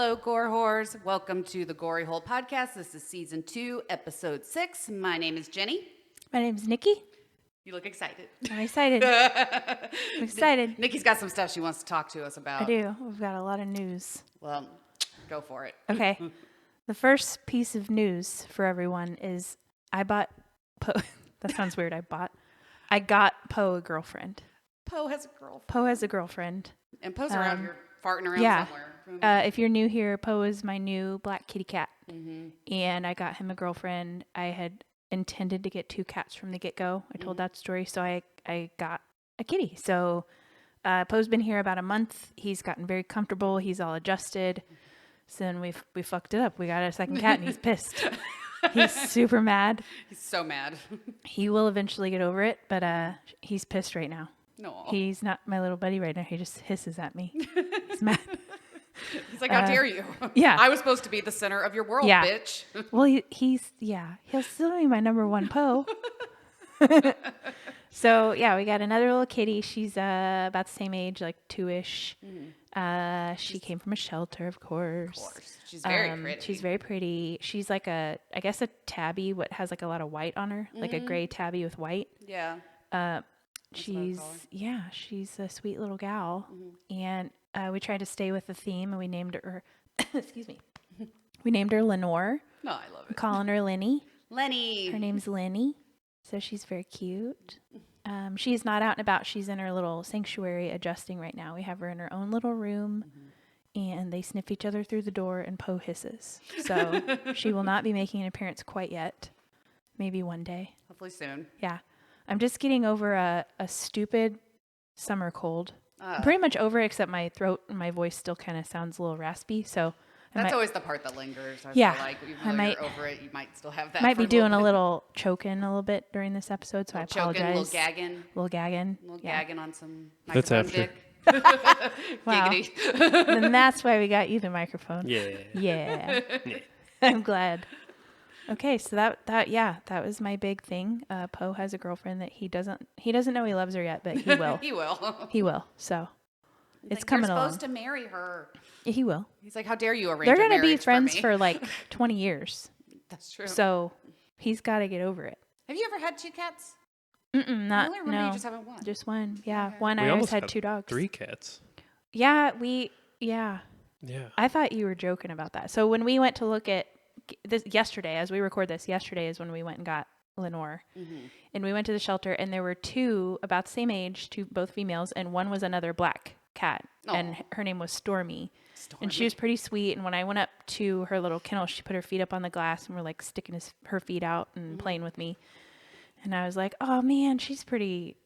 Hello, Gore Whores. Welcome to the Gory Hole Podcast. This is Season 2, Episode 6. My name is Jenny. My name's Nikki. You look excited. I'm excited. I'm excited. Nikki's got some stuff she wants to talk to us about. I do. We've got a lot of news. Well, go for it. Okay. The first piece of news for everyone is I bought Poe. That sounds weird. I got Poe a girlfriend. Poe has a girlfriend. Poe has a girlfriend. And Poe's around here, farting around somewhere. If you're new here, Poe is my new black kitty cat. Mm-hmm. And I got him a girlfriend. I had intended to get 2 cats from the get-go. I told that story. So I got a kitty. So Poe's been here about a month. He's gotten very comfortable. He's all adjusted. So then we fucked it up. We got a second cat and he's pissed. He's super mad. He's so mad. He will eventually get over it, but he's pissed right now. No. He's not my little buddy right now. He just hisses at me. He's mad. He's like, how dare you? Yeah. I was supposed to be the center of your world, bitch. Well, he'll still be my number one Poe. So, yeah, we got another little kitty. She's about the same age, like 2-ish. Mm-hmm. She came from a shelter, of course. She's very pretty. She's very pretty. She's like I guess a tabby, what has like a lot of white on her, like a gray tabby with white. Yeah. She's a sweet little gal. Mm-hmm. And we tried to stay with the theme, and we named her, excuse me, we named her Lenore. No, I love it. I'm calling her Lennie. Lennie. Her name's Lennie. So she's very cute. She's not out and about. She's in her little sanctuary adjusting right now. We have her in her own little room, and they sniff each other through the door, and Poe hisses. So she will not be making an appearance quite yet. Maybe one day. Hopefully soon. Yeah. I'm just getting over a stupid summer cold. I'm pretty much over it, except my throat and my voice still kind of sounds a little raspy. So that's always the part that lingers. I feel like even though you're over it, you might still have that. Might be doing a little choking a little bit during this episode, so I apologize. A little gagging. Gagging on some microphone dick. Wow. Then that's why we got you the microphone. Yeah. I'm glad. Okay, so that was my big thing. Poe has a girlfriend that he doesn't know he loves her yet, but he will. He will. So it's coming along. You're supposed to marry her. Yeah, he will. He's like, how dare you arrange? They're going to be friends for like 20 years. That's true. So he's got to get over it. Have you ever had 2 cats? Not. I only remember you just having 1. Just 1. Yeah, okay. One. I always had 2 dogs. 3 cats. Yeah, Yeah. I thought you were joking about that. So when we went to look at this yesterday, as we record this, yesterday is when we went and got Lenore. Mm-hmm. And we went to the shelter, and there were 2 about the same age, 2 both females, and one was another black cat. Oh. And her name was Stormy. And she was pretty sweet. And when I went up to her little kennel, she put her feet up on the glass and were like sticking her feet out and playing with me. And I was like, oh man, she's pretty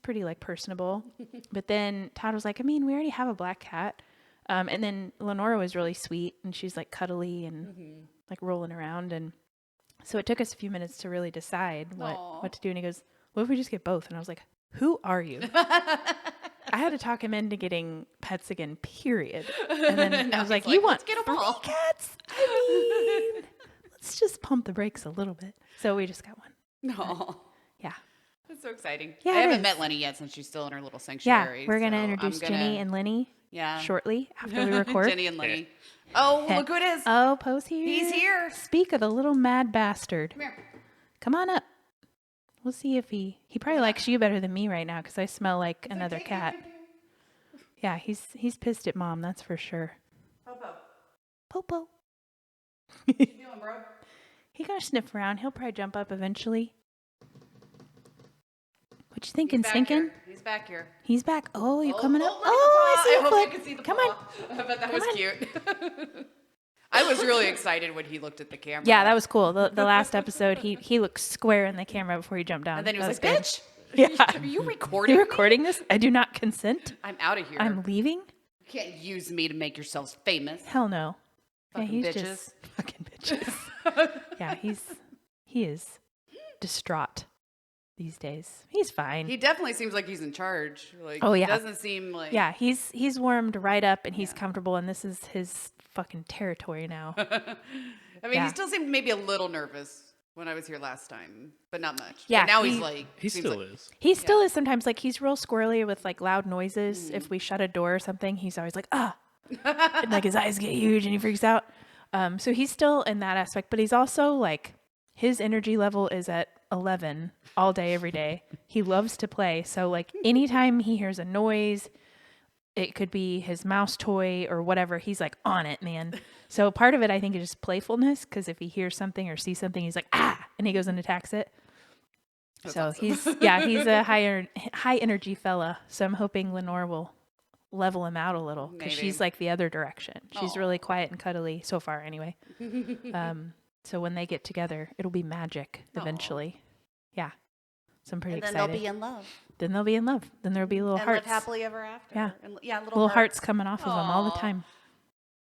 like personable. But then Todd was like, I mean, we already have a black cat. And then Lenore was really sweet, and she's like cuddly and like rolling around. And so it took us a few minutes to really decide what to do. And he goes, what if we just get both? And I was like, who are you? I had to talk him into getting pets again, period. And then I was like, you want 3 cats? I mean, let's just pump the brakes a little bit. So we just got 1. No. Yeah. That's so exciting. Yeah, I haven't met Lennie yet since she's still in her little sanctuary. Yeah, we're going to introduce Jenny and Lennie shortly after we record. Jenny and Lennie. Oh, look who it is. Oh, Poe's here. He's here. Speak of the little mad bastard. Come here. Come on up. We'll see if he probably likes you better than me right now, because I smell like another cat. Yeah, he's pissed at Mom, that's for sure. Popo. What you doing, bro? He gonna sniff around. He'll probably jump up eventually. What you thinking, Stinking? He's back here. He's back. Oh, you coming up? Oh, I see I hope foot. you can see the Come paw. on. I bet that was cute. I was really excited when he looked at the camera. Yeah, that was cool. The last episode, he looked square in the camera before he jumped down. And then he was like, bitch. Yeah. Are you recording? Are you recording this? I do not consent. I'm out of here. I'm leaving. You can't use me to make yourselves famous. Hell no. Fucking he's bitches. Just fucking bitches. Yeah, he is distraught these days. He's fine. He definitely seems like he's in charge. Like, oh yeah. He doesn't seem like. Yeah, he's warmed right up, and he's comfortable, and this is his fucking territory now. I mean, he still seemed maybe a little nervous when I was here last time, but not much. Yeah, but now he's like... He still is. He still is sometimes. Like, he's real squirrely with, like, loud noises. If we shut a door or something, he's always like, ah. And, like his eyes get huge and he freaks out. So he's still in that aspect, but he's also like his energy level is at 11 all day, every day. He loves to play. So like anytime he hears a noise, it could be his mouse toy or whatever. He's like on it, man. So part of it, I think, is just playfulness. Because if he hears something or sees something, he's like, ah, and he goes and attacks it. That's so awesome. he's a high energy fella. So I'm hoping Lenore will level him out a little because Maybe. she's like the other direction. She's Aw. really quiet and cuddly so far anyway. So when they get together, it'll be magic eventually. Yeah. So I'm pretty And then excited. they'll be in love. Then they'll be in love. Then there'll be little And hearts. live happily ever after. Yeah. And, yeah, Little hearts coming off of them all the Aw. time.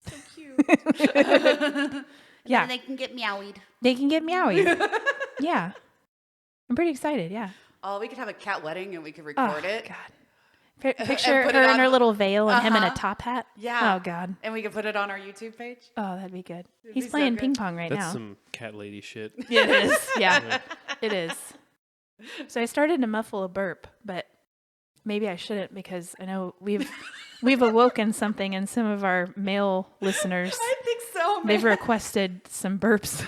So cute. Yeah. Then they can get meowied. They can get meowy. Yeah. I'm pretty excited. Yeah. Oh, we could have a cat wedding and we could Oh, record it. God. Picture put her it in on- her little veil and him in a Uh-huh. top hat. Yeah. Oh, God. And we could put it on our YouTube page. Oh, that'd be good. It'd He's be so playing good. ping pong right That's now. some cat lady shit. It is. Yeah. It is. So I started to muffle a burp, but maybe I shouldn't because I know we've awoken something in some of our male listeners. I think so, man. They've requested some burps.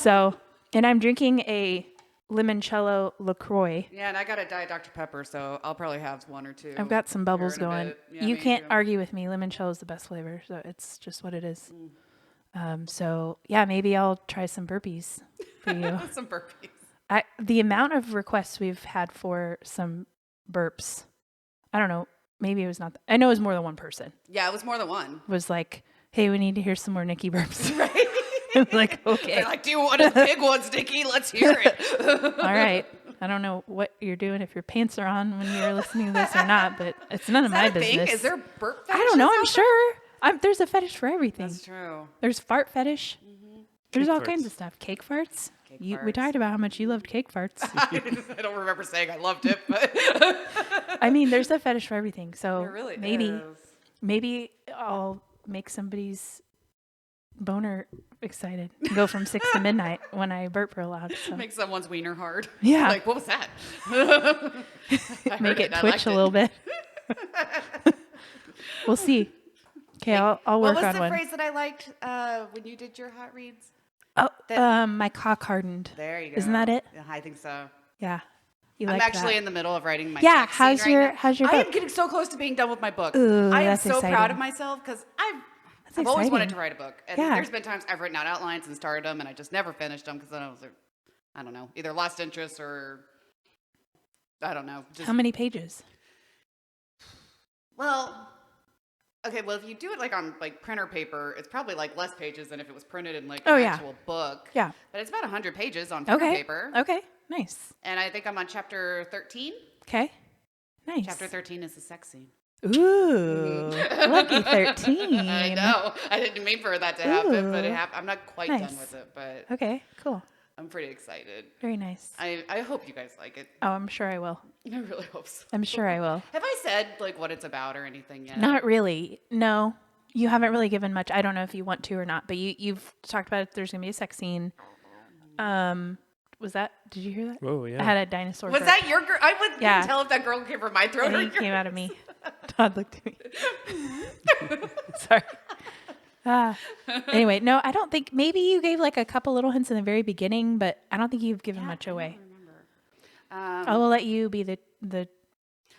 So, and I'm drinking a limoncello LaCroix. Yeah, and I got a Diet Dr. Pepper, so I'll probably have one or two. I've got some bubbles here in a going. bit. Yeah, You me can't too. argue with me. Limoncello is the best flavor, so it's just what it is. So yeah, maybe I'll try some burpees for you. Some burpees. The amount of requests we've had for some burps, I don't know. Maybe it was not. I know it was more than one person. Yeah, it was more than one. Was like, hey, we need to hear some more Nikki burps. Right? I'm like, okay, They're like, do you want the big ones, Nikki? Let's hear it. all right. I don't know what you're doing if your pants are on when you're listening to this or not, but it's none of my Is that a thing? business. Is there burp I don't know. fetishes I'm out sure. There's a fetish for everything. That's true. There's fart fetish. There's Cake all farts. kinds of stuff. Cake farts. Cake We farts. talked about how much you loved cake farts. I don't remember saying I loved it, but I mean, there's a fetish for everything. So it really maybe is. I'll make somebody's boner excited. Go from 6 to midnight when I burp real loud. So. Make someone's wiener hard. Yeah. Like, what was that? I Make heard it I twitch liked a it. little bit. We'll see. Okay, I'll What work was on the one. phrase that I liked when you did your hot reads? Oh, that- my cock hardened. There you go. Isn't that it? Yeah, I think so. Yeah. You I'm like actually that. in the middle of writing my Yeah, sex scene how's right your- now. how's your I am book? getting so close to being done with my book. Ooh, I am that's so proud exciting. of myself because That's I've always wanted exciting. to write a book. And Yeah. there's been times I've written out outlines and started them and I just never finished them because then I was like, I don't know, either lost interest or I don't know. Just, How many pages? well, okay, well, if you do it like on like printer paper, it's probably like less pages than if it was printed in like Oh, an yeah. actual book. Yeah. But it's about 100 pages on printer Okay. paper. Okay. Nice. And I think I'm on chapter 13. Okay. Nice. Chapter 13 is the sex scene. Ooh. Lucky 13. I know. I didn't mean for that to happen, but Ooh. it happened. I'm not quite Nice. done with it, but Okay. Cool. I'm pretty excited. Very nice. I hope you guys like it. Oh, I'm sure I will. I really hope so. I'm sure I will. Have I said like what it's about or anything yet? Not really. No. You haven't really given much. I don't know if you want to or not, but you've talked about it. There's going to be a sex scene. Was that? Did you hear that? Oh, yeah. I had a dinosaur. Was burp. that your girl? I wouldn't Yeah. tell if that girl came from my throat And or he yours. came out of me. Todd looked at me. Sorry. Anyway, no, I don't think. Maybe you gave like a couple little hints in the very beginning, but I don't think you've given much away. I will let you be the.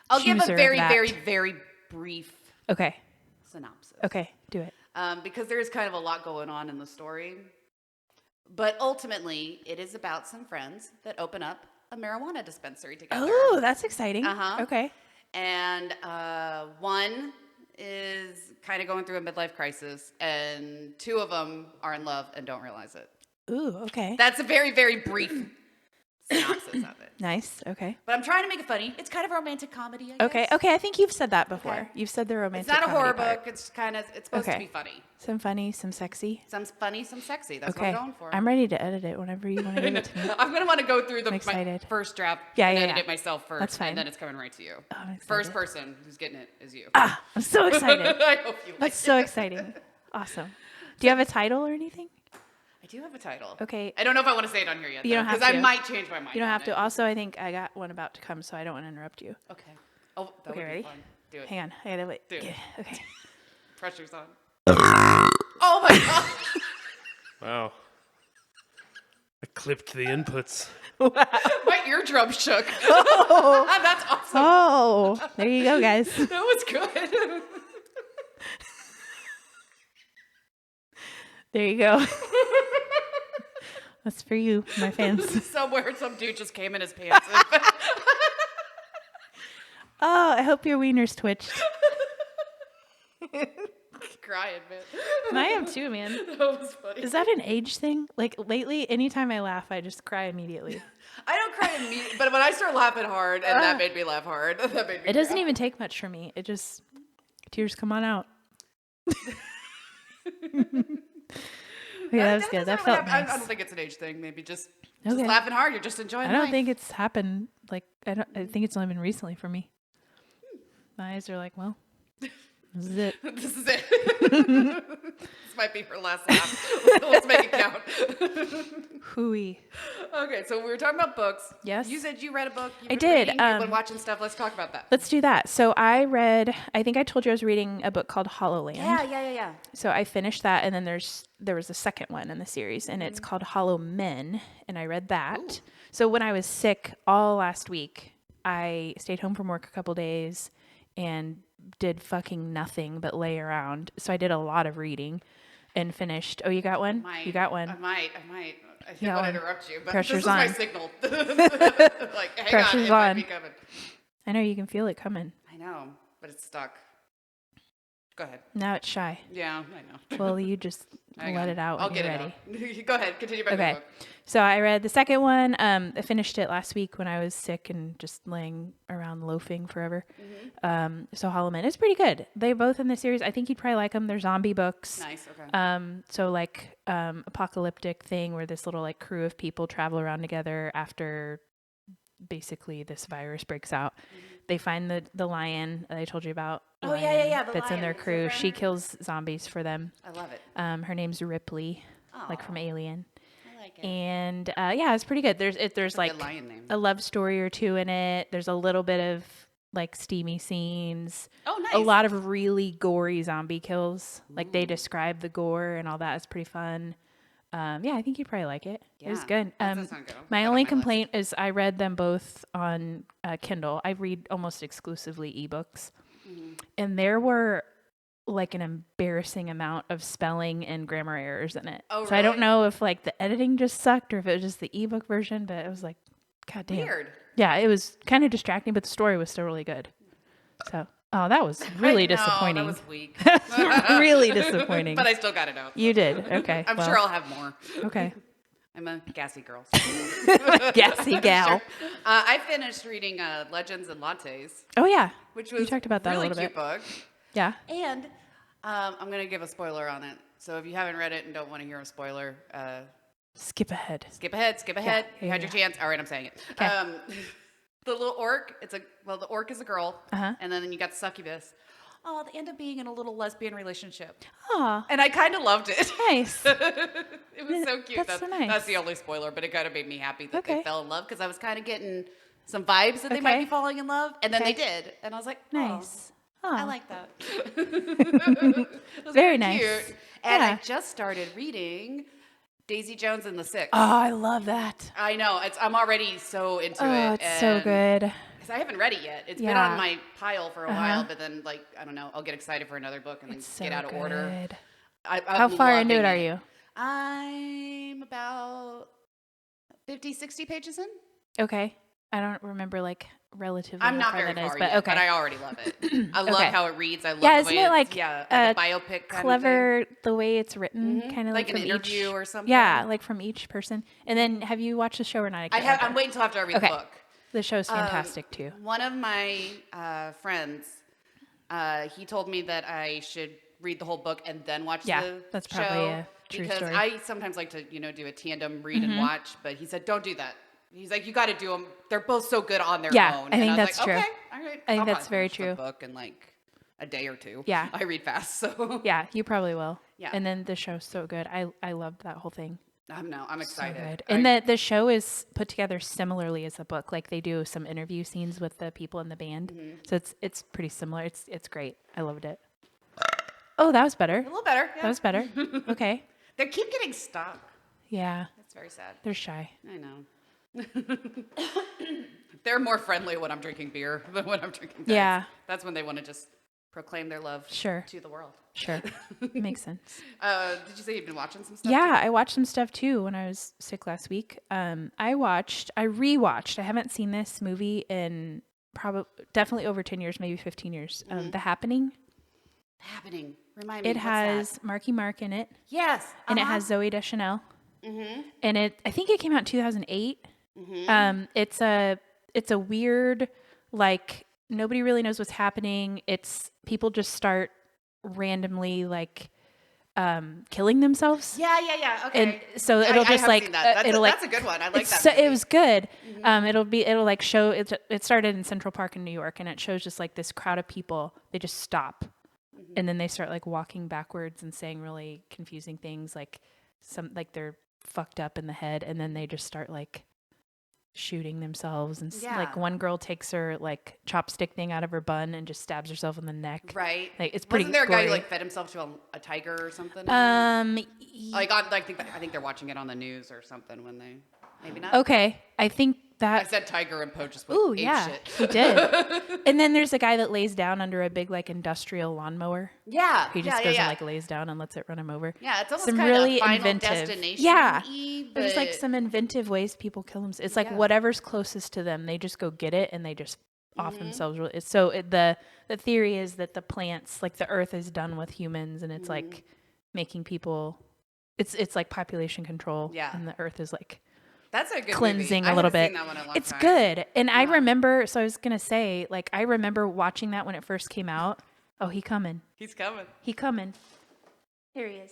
I'll give a chooser of very, that. very, very brief Okay. synopsis. Okay. Do it. Because there's kind of a lot going on in the story. But ultimately, it is about some friends that open up a marijuana dispensary together. Oh, that's exciting. Uh-huh. Okay. And one is kind of going through a midlife crisis, and two of them are in love and don't realize it. Ooh. Okay. That's a very, very brief synopsis of it. Nice. Okay. But I'm trying to make it funny. It's kind of a romantic comedy, I guess. Okay. Okay. I think you've said that before. Okay. You've said the romantic. It's not a horror comedy part. book. It's supposed to Okay. be funny. Some funny, some sexy. Some funny, some sexy. That's Okay. what I'm going for. I'm ready to edit it whenever you want to give it to me. I'm going to want to go through I'm my excited. first draft Yeah, and yeah, edit yeah. it myself first. That's fine. And then it's coming right to you. Oh, I'm excited. First person who's getting it is you. Ah, I'm so excited. I hope you like That's it. so exciting. Awesome. Do you have a title or anything? I do have a title. Okay. I don't know if I want to say it on here yet. You don't have Because I to. might change my mind. You don't on have it. to. Also, I think I got one about to come, so I don't want to interrupt you. Okay. Oh, that Okay, would ready? be fun. Do it. Hang on. I gotta wait. Do it. Yeah, okay. Pressure's on. Oh my god. Wow. I clipped the inputs. My eardrum shook. That's awesome. Oh, there you go, guys. That was good. There you go. That's for you, my fans. Somewhere, some dude just came in his pants. Oh, I hope your wieners twitched. Crying, man. And I am too, man. That was funny. Is that an age thing? Like lately, anytime I laugh, I just cry immediately. I don't cry immediately, but when I start laughing hard, and that made me laugh hard. That made me It doesn't cry. even take much for me. It just, tears come on out. Yeah, that was good. That felt nice. I don't think it's an age thing. Maybe just Okay. laughing hard. You're just enjoying I don't life. think it's happened. Like I think it's only been recently for me. My eyes are like, well, this is it. This is it. This might be her last laugh. Let's make it count. Hooey. Okay, so we were talking about books. Yes. You said you read a book. You've I been did, reading, you've been watching stuff. Let's talk about that. Let's do that. So I think I told you I was reading a book called Hollowland. Yeah. So I finished that, and then there was a second one in the series, and it's called Hollow Men, and I read that. Ooh. So when I was sick all last week, I stayed home from work a couple days and did fucking nothing but lay around. So I did a lot of reading and finished. Oh, you got one? You got one. I might. I didn't want to interrupt you, but Pressure's this is on. my signal. Like, hang Pressure's on, it might on. be coming. I know you can feel it coming. I know, but it's stuck. Go ahead. Now it's shy. Yeah, I know. Well, you just let it out when I'll get you're it ready. out. Go ahead. Continue by the book. So I read the second one. I finished it last week when I was sick and just laying around loafing forever. Mm-hmm. So Hollow Men is pretty good. They both in the series. I think you'd probably like them. They're zombie books. Nice. Okay. So like apocalyptic thing where this little like crew of people travel around together after basically this virus breaks out. Mm-hmm. They find the lion that I told you about. Oh, yeah. The That's in their lion. crew. She kills zombies for them. I love it. Her name's Ripley, like from Alien. I like it. And it's pretty good. There's like lion name. a love story or two in it. There's a little bit of like steamy scenes. Oh, nice. A lot of really gory zombie kills. Like they describe the gore and all that. It's pretty fun. I think you'd probably like it. It was good. That sounds good. My only complaint is I read them both on Kindle. I read almost exclusively ebooks. And there were like an embarrassing amount of spelling and grammar errors in it. Oh, so I don't know if like the editing just sucked or if it was just the ebook version, but it was like, God damn. Weird. Yeah, it was kind of distracting, but the story was still really good. So, that was really disappointing. That was weak. Really disappointing. But I still got it out. You did. Okay. I'm sure I'll have more. Okay. I'm a gassy girl. Gassy gal. Sure. I finished reading Legends and Lattes, Oh yeah. which was You talked about that a really little cute bit. book. Yeah. And I'm going to give a spoiler on it. So if you haven't read it and don't want to hear a spoiler, Skip ahead. skip ahead. Yeah, You had your chance. All right, I'm saying it. 'Kay. The little orc, the orc is a girl, Uh-huh. and then you got succubus. Oh, they end up being in a little lesbian relationship. Aw, And I kind of loved it. nice. It was so cute. That's so nice. That's the only spoiler, but it kind of made me happy that Okay. they fell in love because I was kind of getting some vibes that they might Okay. be falling in love, and then Okay. they did, and I was like, Nice. Oh, I Aw. like that. It was Very nice. cute. And Yeah. I just started reading Daisy Jones and the Six. Oh, I love that. I know. I'm already so into Oh, it. it's so good. Because I haven't read it yet. It's been Yeah. on my pile for a Uh-huh. while, but then, like, I don't know, I'll get excited for another book and then It's so get out of order. good. I'm How far into it loving are you? I'm about 50, 60 pages in. Okay. I don't remember like relatively. I'm how not far very that is, far but yet, okay. but I already love it. I love Okay. how it reads. I love Yeah, the isn't way it like like a biopic kind clever the way it's written, of thing. kind of like an from interview each, or something. Yeah, like from each person. And then have you watched the show or not? I can't I'm remember. waiting until after I read Okay. the book. The show's fantastic too. One of my friends, he told me that I should read the whole book and then watch Yeah, the that's show. probably a true because story. I sometimes like to, do a tandem read and watch, but he said, don't do that. He's like, you got to do them. They're both so good on their Yeah, own. I think and that's was like, true. Okay, all right. I think I'll that's probably very finish the true. book in like a day or two. Yeah. I read fast, so Yeah, you probably will. Yeah. And then the show's so good. I loved that whole thing. I'm So excited. good. And the show is put together similarly as the book. Like they do some interview scenes with the people in the band. So it's pretty similar. It's great. I loved it. Oh, that was better. A little better. Yeah. That was better. Okay. They keep getting stuck. Yeah. That's very sad. They're shy. I know. They're more friendly when I'm drinking beer than when I'm drinking Tide. Yeah. That's when they want to just proclaim their love Sure. to the world. Sure. Makes sense. Did you say you've been watching some stuff? Yeah, too? I watched some stuff too when I was sick last week. I rewatched. I haven't seen this movie in definitely over 10 years, maybe 15 years. The Happening. Happening. Remind me. It what's has that? Marky Mark in it. Yes. And it has Zoe Deschanel. Mm-hmm. And I think it came out in 2008. Mm-hmm. It's a weird, like, nobody really knows what's happening. It's people just start randomly like killing themselves. Yeah. Okay. And so it'll I just have like seen that. it'll like That's a good one. I like that. so, it movie. was good. It'll like show it started in Central Park in New York, and it shows just like this crowd of people. They just stop, and then they start like walking backwards and saying really confusing things, like they're fucked up in the head, and then they just start like shooting themselves, and like one girl takes her like chopstick thing out of her bun and just stabs herself in the neck. Right. Like it's pretty. Wasn't there a gory. guy who like fed himself to a tiger or something? Like I think they're watching it on the news or something when they maybe not. Okay, I think I that. said tiger and Poe just went Ooh, ape yeah, shit. he did. And then there's a guy that lays down under a big like industrial lawnmower. Yeah. He just goes and like lays down and lets it run him over. Yeah, it's almost Some kind really of Final inventive. Destination. Yeah. But There's like some inventive ways people kill themselves. It's like Yeah. whatever's closest to them, they just go get it and they just off Mm-hmm. themselves. So the theory is that the plants, like the earth is done with humans, and it's like making people, it's like population control. Yeah. And the earth is like that's a good cleansing movie. a little I haven't bit. seen that one in a long It's time. good. And I Yeah. remember, so I was going to say, like, I remember watching that when it first came out. Oh, he coming. He's coming. He coming. Here he is.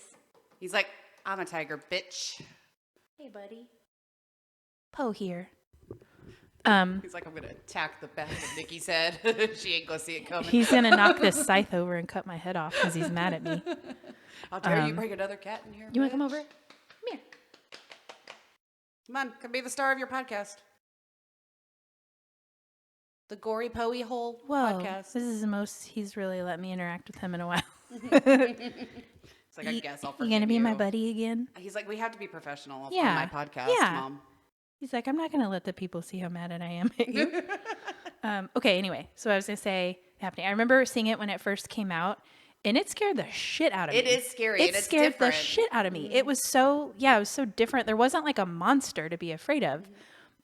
He's like, I'm a tiger, bitch. Hey, buddy. Poe here. He's like, I'm gonna attack the back of Nikki's head. She ain't gonna see it coming. He's going to knock this scythe over and cut my head off because he's mad at me. How dare you bring another cat in here? You want to come bitch? over? Come here. Come on, come be the star of your podcast. The Gory Poey Hole Whoa. podcast. This is the most he's really let me interact with him in a while. It's like, I guess I'll You forgive going to be my you. buddy again? He's like, we have to be professional Yeah. on my podcast, Yeah. Mom. He's like, I'm not going to let the people see how mad I am at you. Okay, anyway. So I was going to say, Happening. I remember seeing it when it first came out, and it scared the shit out of me. It is scary. It and it's scared different. the shit out of me. It was so different. There wasn't like a monster to be afraid of,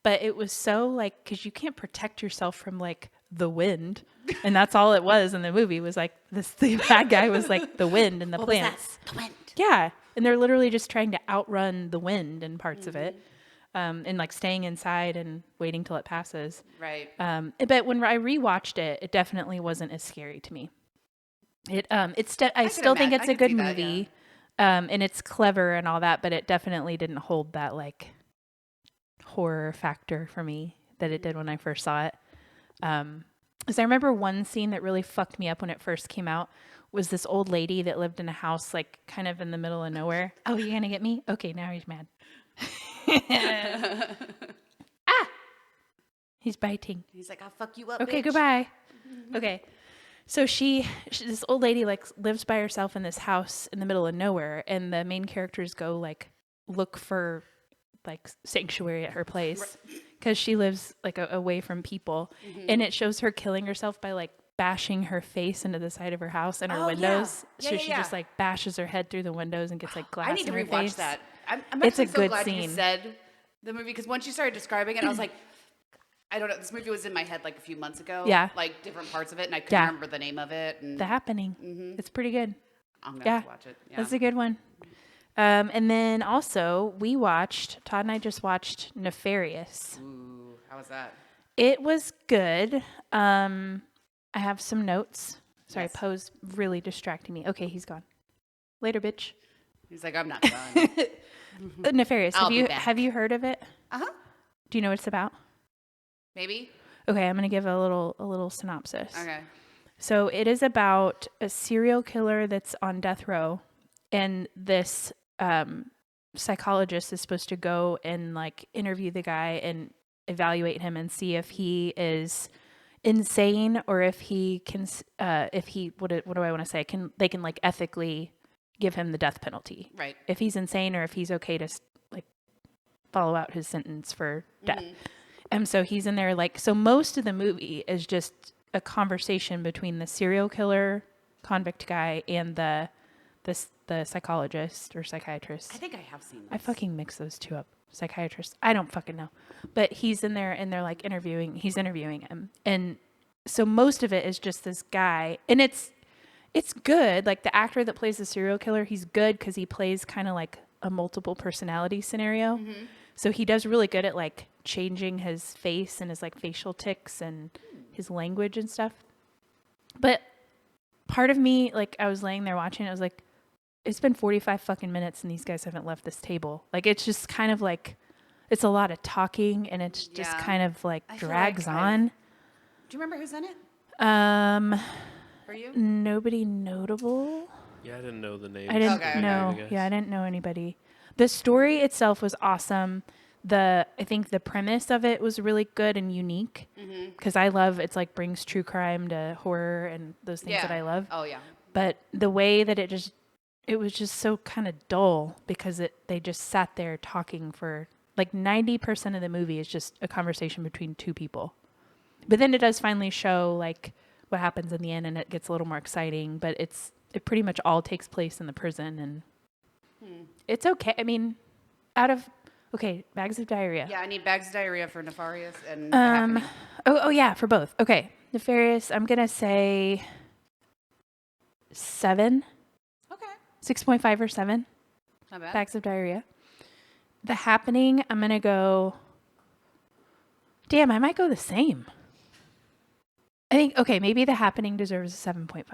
but it was so like, because you can't protect yourself from like the wind, and that's all it was in the movie was like the bad guy was like the wind and the What was plants. that? The wind. Yeah, and they're literally just trying to outrun the wind in parts of it, and like staying inside and waiting till it passes. Right. But when I rewatched it, it definitely wasn't as scary to me. I still think it's a good movie, and it's clever and all that, but it definitely didn't hold that like horror factor for me that it did when I first saw it. Because I remember one scene that really fucked me up when it first came out was this old lady that lived in a house like kind of in the middle of nowhere. Oh, you gonna get me? Okay, now he's mad. He's biting. He's like, I'll fuck you up. Okay, bitch. goodbye. Okay. So this old lady like lives by herself in this house in the middle of nowhere, and the main characters go like look for like sanctuary at her place because she lives like away from people, and it shows her killing herself by like bashing her face into the side of her house and her Oh, windows. yeah. So Yeah, she yeah. just like bashes her head through the windows and gets like glass I need to in her rewatch face. that. I'm It's actually a so good glad you scene. said the movie because once you started describing it, I was like, I don't know. This movie was in my head like a few months ago. Yeah. Like different parts of it, and I couldn't Yeah. remember the name of it. And The Happening. It's pretty good. I'm gonna Yeah. have to watch it. Yeah. That's a good one. And then also Todd and I just watched Nefarious. Ooh, how was that? It was good. I have some notes. Sorry, Yes. Poe's really distracting me. Okay, he's gone. Later, bitch. He's like, I'm not done. Nefarious. I'll be back. Have you heard of it? Uh-huh. Do you know what it's about? Maybe. Okay, I'm gonna give a little synopsis. Okay. So it is about a serial killer that's on death row, and this psychologist is supposed to go and like interview the guy and evaluate him and see if he is insane or if he can, what do I want to say? They can like ethically give him the death penalty. Right. If he's insane or if he's okay to like follow out his sentence for death. And so he's in there like, so most of the movie is just a conversation between the serial killer convict guy and the psychologist or psychiatrist. I think I have seen this. I fucking mix those two up. Psychiatrist. I don't fucking know. But he's in there and they're like he's interviewing him. And so most of it is just this guy. And it's good. Like the actor that plays the serial killer, he's good because he plays kind of like a multiple personality scenario. Mm-hmm. So he does really good at like changing his face and his like facial tics and his language and stuff. But part of me, like I was laying there watching it, I was like, it's been 45 fucking minutes and these guys haven't left this table. Like, it's just kind of like, it's a lot of talking and it's just kind of like drags on. Do you remember who's in it? For you? Nobody notable. Yeah, I didn't know the name. I didn't know. Yeah, I didn't know anybody. The story itself was awesome. I think the premise of it was really good and unique because I love, it's like brings true crime to horror and those things that I love. Oh yeah. But the way that it was just so kind of dull because they just sat there talking for like 90% of the movie is just a conversation between two people. But then it does finally show like what happens in the end and it gets a little more exciting, but it pretty much all takes place in the prison and it's okay. I mean, bags of diarrhea. Yeah, I need bags of diarrhea for Nefarious and Happening. Oh yeah, for both. Okay. Nefarious, I'm going to say 7. Okay. 6.5 or 7. Not bad. Bags of diarrhea. The Happening, I'm going to go... Damn, I might go the same. I think, okay, maybe The Happening deserves a 7.5.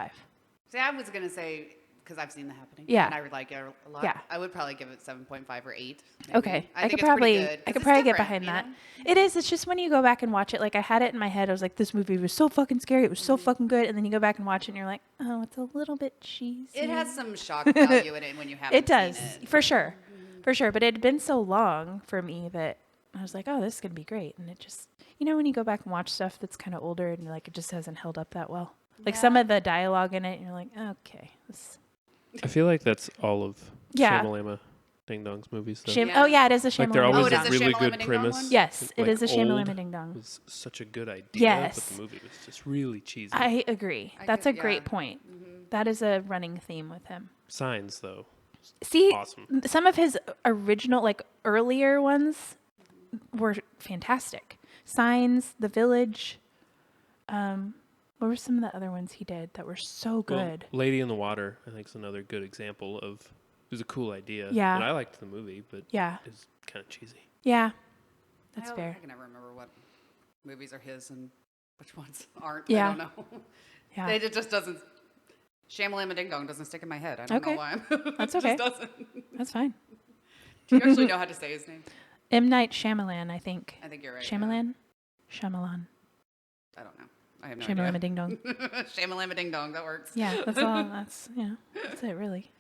See, I was going to say, because I've seen The Happening. Yeah. And I would like it a lot. Yeah. I would probably give it 7.5 or 8. Maybe. Okay. I could think it's pretty probably good, 'cause it's get different, behind that. know? It is. It's just when you go back and watch it, like I had it in my head. I was like, this movie was so fucking scary. It was so fucking good. And then you go back and watch it and you're like, oh, it's a little bit cheesy. It has some shock value in it when you haven't It does. seen it. For sure. For sure. But it had been so long for me that I was like, oh, this is going to be great. And it just, when you go back and watch stuff that's kind of older and you're like, it just hasn't held up that well. Like some of the dialogue in it, you're like, okay. I feel like that's all of Yeah. Shamalama Ding Dong's movies. Though. Oh, yeah, it is a Shamalama Like they're always it a is a really Shamalama good Ding Dong premise. one? Yes, it Like is a Shamalama old Ding Dong. was such a good idea, Yes. but the movie was just really cheesy. I agree. That's a great yeah. point. That is a running theme with him. Signs, though, See, awesome. some of his original, like earlier ones were fantastic. Signs, The Village. What were some of the other ones he did that were so good? Well, Lady in the Water, I think, is another good example of. It was a cool idea. Yeah. And I liked the movie, but Yeah. it's kind of cheesy. Yeah. That's fair. I can never remember what movies are his and which ones aren't. Yeah. I don't know. Yeah. It just doesn't. Shamalama Ding Dong doesn't stick in my head. I don't Okay. know why. That's It okay. just doesn't. That's fine. Do you actually know how to say his name? M. Night Shyamalan, I think. I think you're right. Shyamalan? Shyamalan. I don't know. I have no Shamalama idea. Ding Dong. Shamalama Ding Dong. That works. Yeah, that's all. That's it really.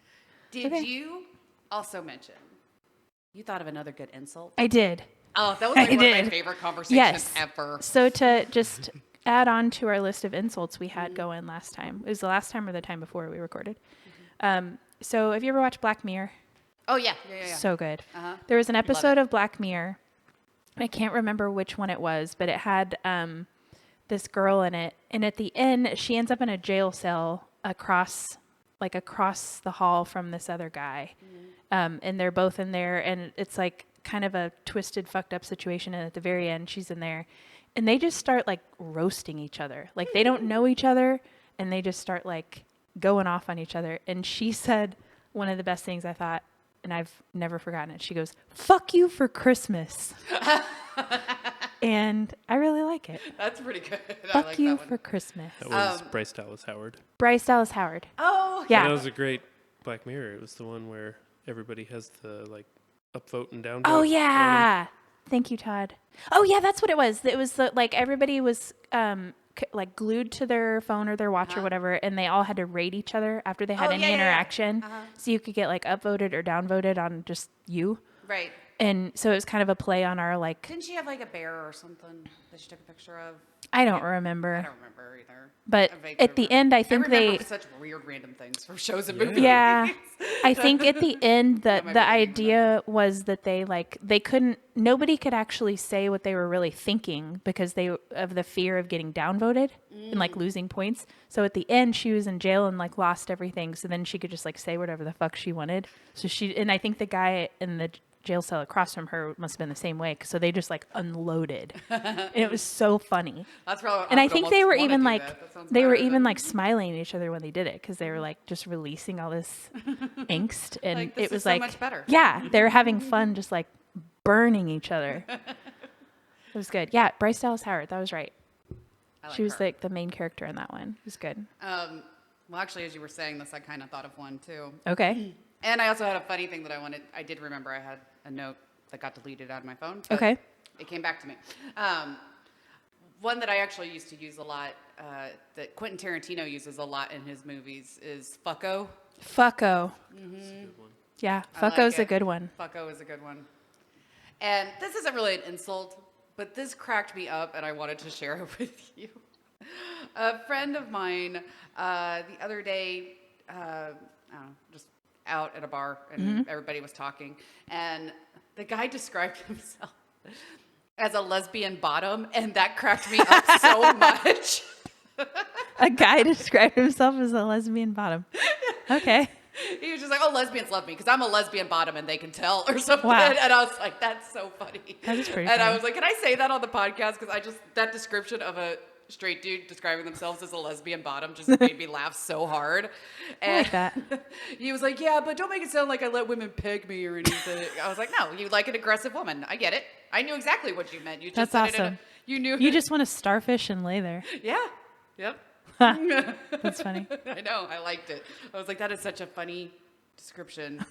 Did Okay. you also mention you thought of another good insult? I did. Oh, that was like I one of my did. favorite conversations Yes. ever. So to just add on to our list of insults we had going last time. It was the last time or the time before we recorded. So have you ever watched Black Mirror? Oh yeah. So good. Uh-huh. There was an it. episode of Black Mirror. I can't remember which one it was, but it had this girl in it. And at the end, she ends up in a jail cell across the hall from this other guy. And they're both in there. And it's like kind of a twisted, fucked up situation. And at the very end, she's in there. And they just start like roasting each other. Like they don't know each other. And they just start like going off on each other. And she said one of the best things I thought, and I've never forgotten it. She goes, "Fuck you for Christmas." And I really like it. That's pretty good. I Fuck like you that one. for Christmas. That was Bryce Dallas Howard. Bryce Dallas Howard. Oh Yeah. That was a great Black Mirror. It was the one where everybody has the like upvote and downvote. Oh yeah. Thank you, Todd. Oh yeah, that's what it was. It was like everybody was like glued to their phone or their watch or whatever, and they all had to rate each other after they had any interaction. So you could get like upvoted or downvoted on just you. Right. And so it was kind of a play on our like. Didn't she have like a bear or something that she took a picture of? I don't remember. I don't remember either. But I vaguely at the remember. end, I think remember such weird random things from shows and movies. Yeah, I think at the end That might the be the idea was that they couldn't. Nobody could actually say what they were really thinking because of the fear of getting downvoted and like losing points. So at the end, she was in jail and like lost everything. So then she could just like say whatever the fuck she wanted. So and I think the guy in the jail cell across from her must have been the same way. So they just like unloaded, and it was so funny. That's probably. And I think they were even like like smiling at each other when they did it because they were like just releasing all this angst, and Like, this it was is so like much better. Yeah, they were having fun, just like burning each other. It was good. Yeah, Bryce Dallas Howard. That was right. She was like the main character in that one. It was good. Well, actually, as you were saying this, I kind of thought of one too. Okay. And I also had a funny thing that I did remember. I had a note that got deleted out of my phone. But Okay. It came back to me. One that I actually used to use a lot, that Quentin Tarantino uses a lot in his movies, is fucko. Fucko. That's a good one. Yeah, I like fucko's a it. good one. Fucko is a good one. And this isn't really an insult, but this cracked me up, and I wanted to share it with you. A friend of mine, the other day, I don't know, just out at a bar, and everybody was talking, and the guy described himself as a lesbian bottom, and that cracked me up so much. A guy described himself as a lesbian bottom. Okay. He was just like, oh, lesbians love me because I'm a lesbian bottom and they can tell or something. Wow. And I was like, that's so funny. That is pretty And I funny. was like, can I say that on the podcast? Because that description of a straight dude describing themselves as a lesbian bottom just made me laugh so hard. And I like that. he was like, yeah, but don't make it sound like I let women peg me or anything. I was like, no, you like an aggressive woman. I get it. I knew exactly what you meant. You just That's said awesome. You knew. You just want to starfish and lay there. Yeah. Yep. That's funny. I know. I liked it. I was like, that is such a funny description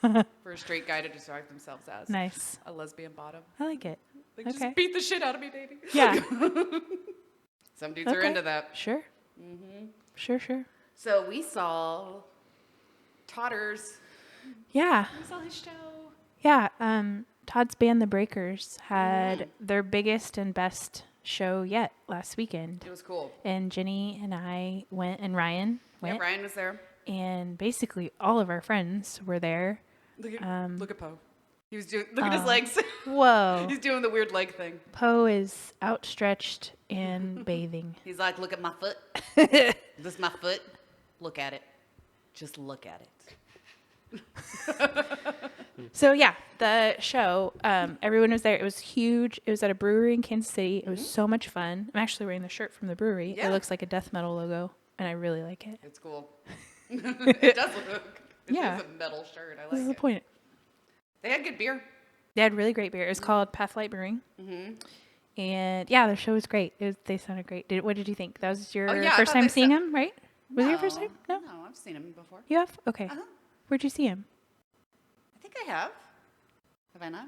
for a straight guy to describe themselves as. Nice. A lesbian bottom. I like it. Like, Okay. just beat the shit out of me, baby. Yeah. Some dudes are into that. Sure. Sure. So we saw Todders. Yeah. We saw his show. Yeah. Todd's band, The Breakers, had their biggest and best show yet last weekend. It was cool. And Jenny and I went, and Ryan went. Yeah, Ryan was there. And basically all of our friends were there. Look at Poe. He was doing. Look at his legs. Whoa. He's doing the weird leg thing. Poe is outstretched and bathing. He's like, look at my foot. This is my foot. Look at it. Just look at it. So yeah, the show, everyone was there. It was huge. It was at a brewery in Kansas City. It was so much fun. I'm actually wearing the shirt from the brewery. Yeah. It looks like a death metal logo, and I really like it. It's cool. It does look. Yeah. It's a metal shirt. I like This is the it. point. They had good beer. They had really great beer. It was called Pathlight Brewing. And yeah, the show was great. They sounded great. What did you think? That was your yeah, I first thought time they seeing him, right? Was it your first No. time? No? No, I've seen him before. You have? Okay. Uh-huh. Where'd you see him? I think I have. Have I not?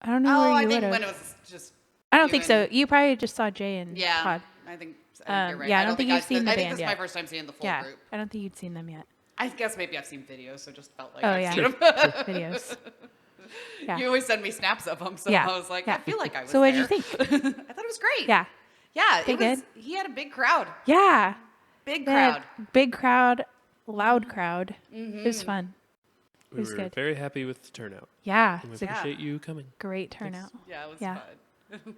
I don't know Oh, where I you think would when have. it was just. I don't think you so. and- You probably just saw Jay and Yeah. Todd. I think you're right. Yeah, I don't think you've seen the I think band this is my yet. first time seeing the full Yeah. group. I don't think you'd seen them yet. I guess maybe I've seen videos, so just felt like Oh, I've yeah. seen them. Videos. Yeah. You always send me snaps of them, so Yeah. I was like, Yeah. I feel like I was So what'd you there. think? I thought it was great. Yeah. Yeah, They it was. good? He had a big crowd. Yeah. Big They had crowd. Big crowd, loud crowd. It was fun. It We was were good. very happy with the turnout. Yeah. And we It's a appreciate you coming. great turnout. Yeah, it was Yeah. fun.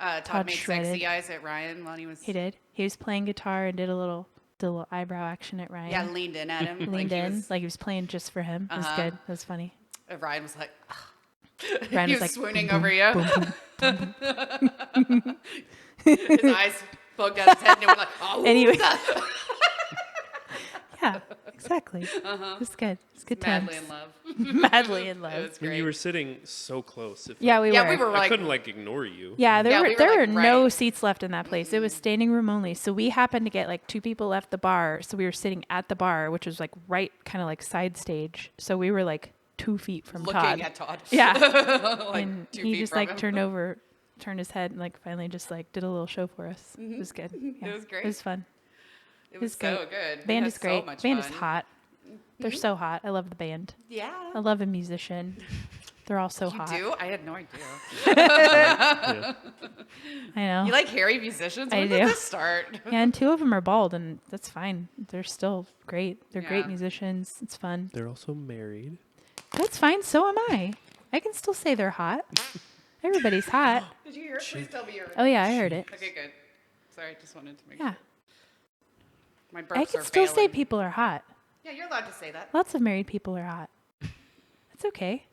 Todd Todd made shredded. sexy eyes at Ryan while he was. He did. He was playing guitar and did a little eyebrow action at Ryan. Yeah, leaned in at him. Leaned he in was- like he was playing just for him. It was Uh-huh. good. It was funny. Ryan was like, Ryan he was was like, swooning boom, over boom, you. His eyes poked out his head and they were like, oh. Anyway. Yeah, exactly. It was good. It was good times. Madly in love. Madly in It love. was I mean, great. you were sitting so close. Yeah, we Yeah, were. we were I like, couldn't ignore you. Yeah, there Yeah, were we were, there like, were no right. seats left in that place. It was standing room only. So we happened to get like 2 people left the bar. So we were sitting at the bar, which was like right kind of like side stage. So we were like 2 feet from looking Todd. at Todd. Yeah. Like And 2 he feet just from like him. turned his head and like finally just like did a little show for us. It was good. Yeah. was great. It was fun. It was great. so good. We Band had is great. So much Band fun. is hot. They're so hot. I love the band. Yeah. I love a musician. They're all so You hot. do? I had no idea. Yeah. I know. You like hairy musicians? I When did do. this start? Yeah, and 2 of them are bald, and that's fine. They're still great. They're great Yeah. musicians. It's fun. They're also married. That's fine. So am I. I can still say they're hot. Everybody's hot. Did you hear it? Please tell me you're. Oh yeah, I heard it. Okay, good. Sorry, just wanted to make Yeah, sure. My burps I can are still say failing. people are hot. Yeah, you're allowed to say that. Lots of married people are hot. It's okay.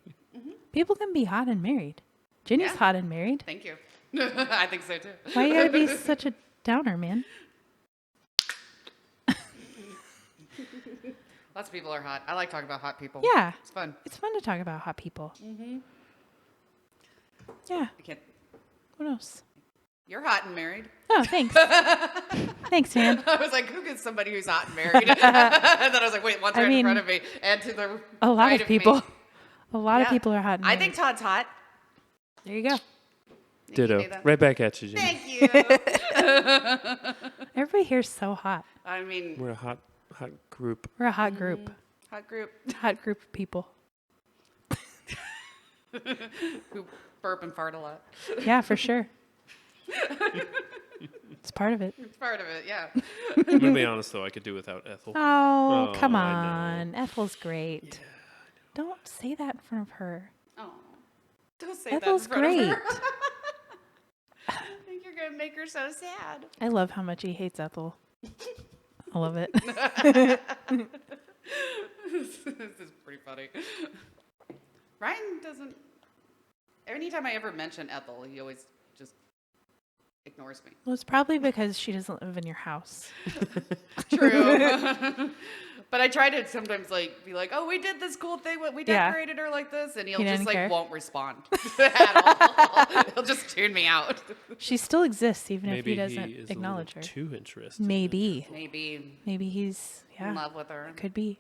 People can be hot and married. Ginny's Yeah. hot and married. Thank you. I think so too. Why you gotta be such a downer, man? Lots of people are hot. I like talking about hot people. Yeah, It's fun. it's fun to talk about hot people. Yeah. I can't. What else? You're hot and married. Oh, thanks. Thanks, man. I was like, who gets somebody who's hot and married? And then I was like, wait, one's I right in mean, front of me and to the A lot right of people. me. A lot of Yeah. people are hot and I married. think Todd's hot. There you go. Nikki Ditto. knew that. Right back at you, Jimmy. Thank you. Everybody here's so hot. I mean, We're a hot group. We're a hot group. hot group Hot group of people. who burp and fart a lot. Yeah, for sure. It's part of it. It's part of it, yeah. I'm gonna be honest though, I could do without Ethyl. Oh, come I on. Ethel's great. Don't say that in front of her. Oh, don't say Ethel's that in front great. of her. I think you're gonna make her so sad. I love how much he hates Ethel. I love it. This is pretty funny. Ryan doesn't. Anytime I ever mention Ethel, he always just ignores me. Well, it's probably because she doesn't live in your house. True. But I try to sometimes like be like, oh, we did this cool thing. We Yeah. decorated her like this, and he'll He just didn't like care? won't respond at all. He'll just tune me out. She still exists even Maybe if he he doesn't is acknowledge a her. little too interested. Maybe. Maybe He's in yeah. love with her. Could be.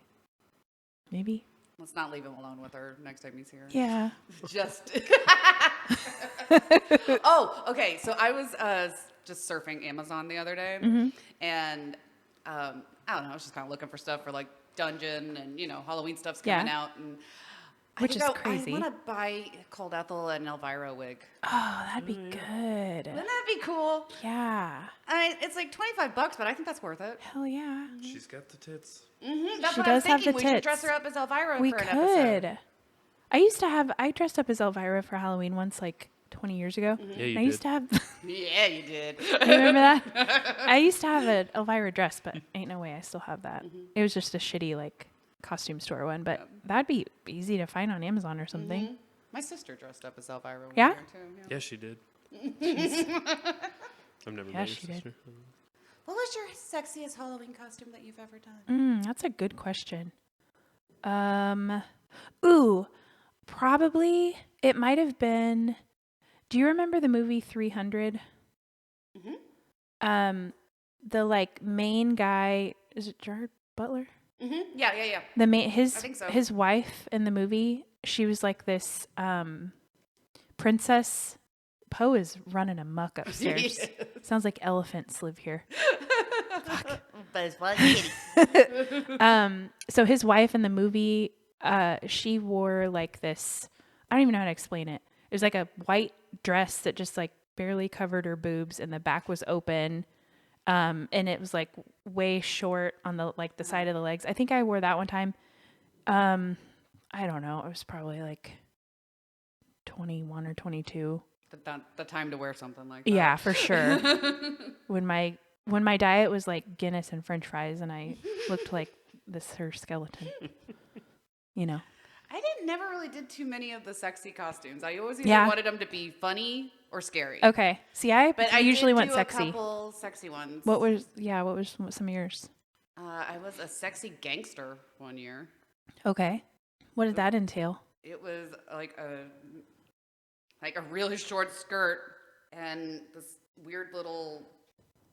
Maybe. Let's not leave him alone with her next time he's here. Yeah. Just. Oh, okay. So I was just surfing Amazon the other day, and I don't know. I was just kind of looking for stuff for like Dungeon and Halloween stuff's coming Yeah. out, and Which is I crazy. want to buy Cold Ethel and Elvira wig. Oh, that'd be good. Wouldn't that be cool? Yeah. It's like $25, but I think that's worth it. Hell yeah. She's got the tits. That's She what I was does have thinking. the We should dress tits. her up as Elvira We for an episode. could. I dressed up as Elvira for Halloween once, like 20 years ago. Yeah, you I used did. to have. Yeah, you did. You remember that? I used to have an Elvira dress, but ain't no way I still have that. It was just a shitty like costume store one, but that'd be easy to find on Amazon or something. My sister dressed up as Elvira one Yeah? year too. Yeah. Yeah, she did. I've never Yeah, met she your did. sister. What was your sexiest Halloween costume that you've ever done? That's a good question. Ooh, probably it might have been. Do you remember the movie 300? The like main guy, is it Gerard Butler? Yeah. The main I think so. his wife in the movie, she was like this princess. Poe is running amok upstairs. Sounds like elephants live here. But it's one kitty. So his wife in the movie, she wore like this. I don't even know how to explain it. It was like a white dress that just like barely covered her boobs, and the back was open, and it was like way short on the like the side of the legs. I think I wore that one time. I don't know. It was probably like 21 or 22. The time to wear something like that. Yeah, for sure. when my diet was like Guinness and French fries, and I looked like her skeleton. I never really did too many of the sexy costumes. I always either Yeah. wanted them to be funny or scary. Okay. See, But I usually did went do sexy. a couple sexy ones. What was some of yours? I was a sexy gangster one year. Okay. What did that entail? It was like a really short skirt and this weird little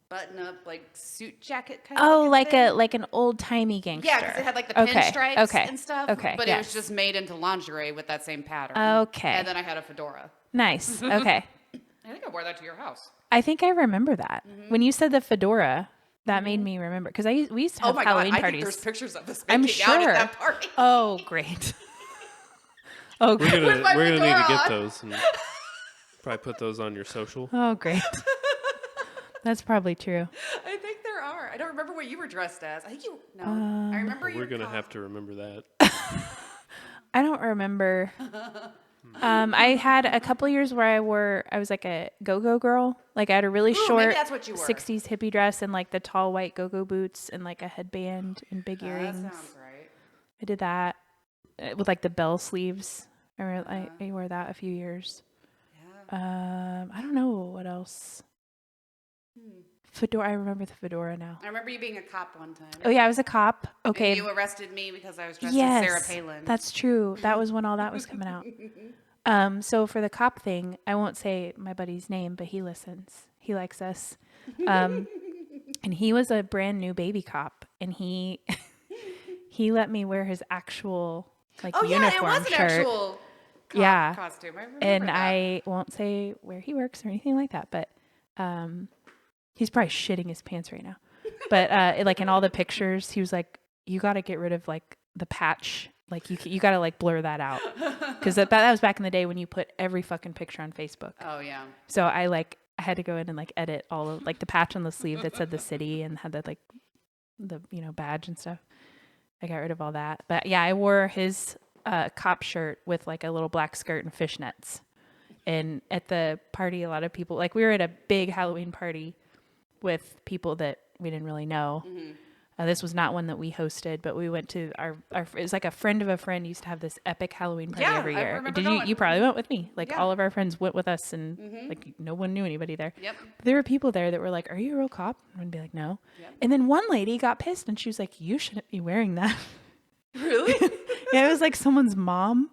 button-up like suit jacket kind of. Oh, looking like thing. an old timey gangster. Yeah, because it had like the Okay, pinstripes okay, and stuff. okay, But it was yes. just made into lingerie with that same pattern. Okay. And then I had a fedora. Nice. Okay. I think I wore that to your house. I think I remember that. When you said the fedora, that made me remember because we used to Oh have my Halloween god! I think parties. there's pictures of us I'm making out sure. at that party. Oh, great. Oh, We're gonna With my need to fedora get on. those and probably put those on your social. oh, great. That's probably true. I think there are. I don't remember what you were dressed as. I think you. No, I remember you. We're gonna have to remember that. I don't remember. I had a couple years where I was like a go-go girl. Like I had a really Ooh, short maybe that's what you were. 60s hippie dress and like the tall white go-go boots and like a headband and big That earrings. sounds right. I did that with like the bell sleeves. I wore that a few years. Yeah. I don't know what else. Fedora. I remember the fedora now. I remember you being a cop one time. Oh yeah, I was a cop. Okay. And you arrested me because I was dressed Yes, as Sarah Palin. that's true. That was when all that was coming out. So for the cop thing, I won't say my buddy's name, but he listens. He likes us. And he was a brand new baby cop, and he let me wear his actual uniform it was an shirt. actual cop costume. I remember And that. I won't say where he works or anything like that, but he's probably shitting his pants right now. But like in all the pictures, he was like, "You got to get rid of like the patch. Like you got to like blur that out," because that was back in the day when you put every fucking picture on Facebook. Oh yeah. So I had to go in and like edit all of like the patch on the sleeve that said the city and had that like the badge and stuff. I got rid of all that. But yeah, I wore his cop shirt with like a little black skirt and fishnets. And at the party, a lot of people, like we were at a big Halloween party with people that we didn't really know. This was not one that we hosted, but we went to our it was like a friend of a friend used to have this epic Halloween party every I year. remember Did going. you probably went with me. Like Yeah. all of our friends went with us and like no one knew anybody there. Yep. But there were people there that were like, "Are you a real cop?" And I'd be like, "No." Yep. And then one lady got pissed and she was like, "You shouldn't be wearing that." Really? Yeah, it was like someone's mom.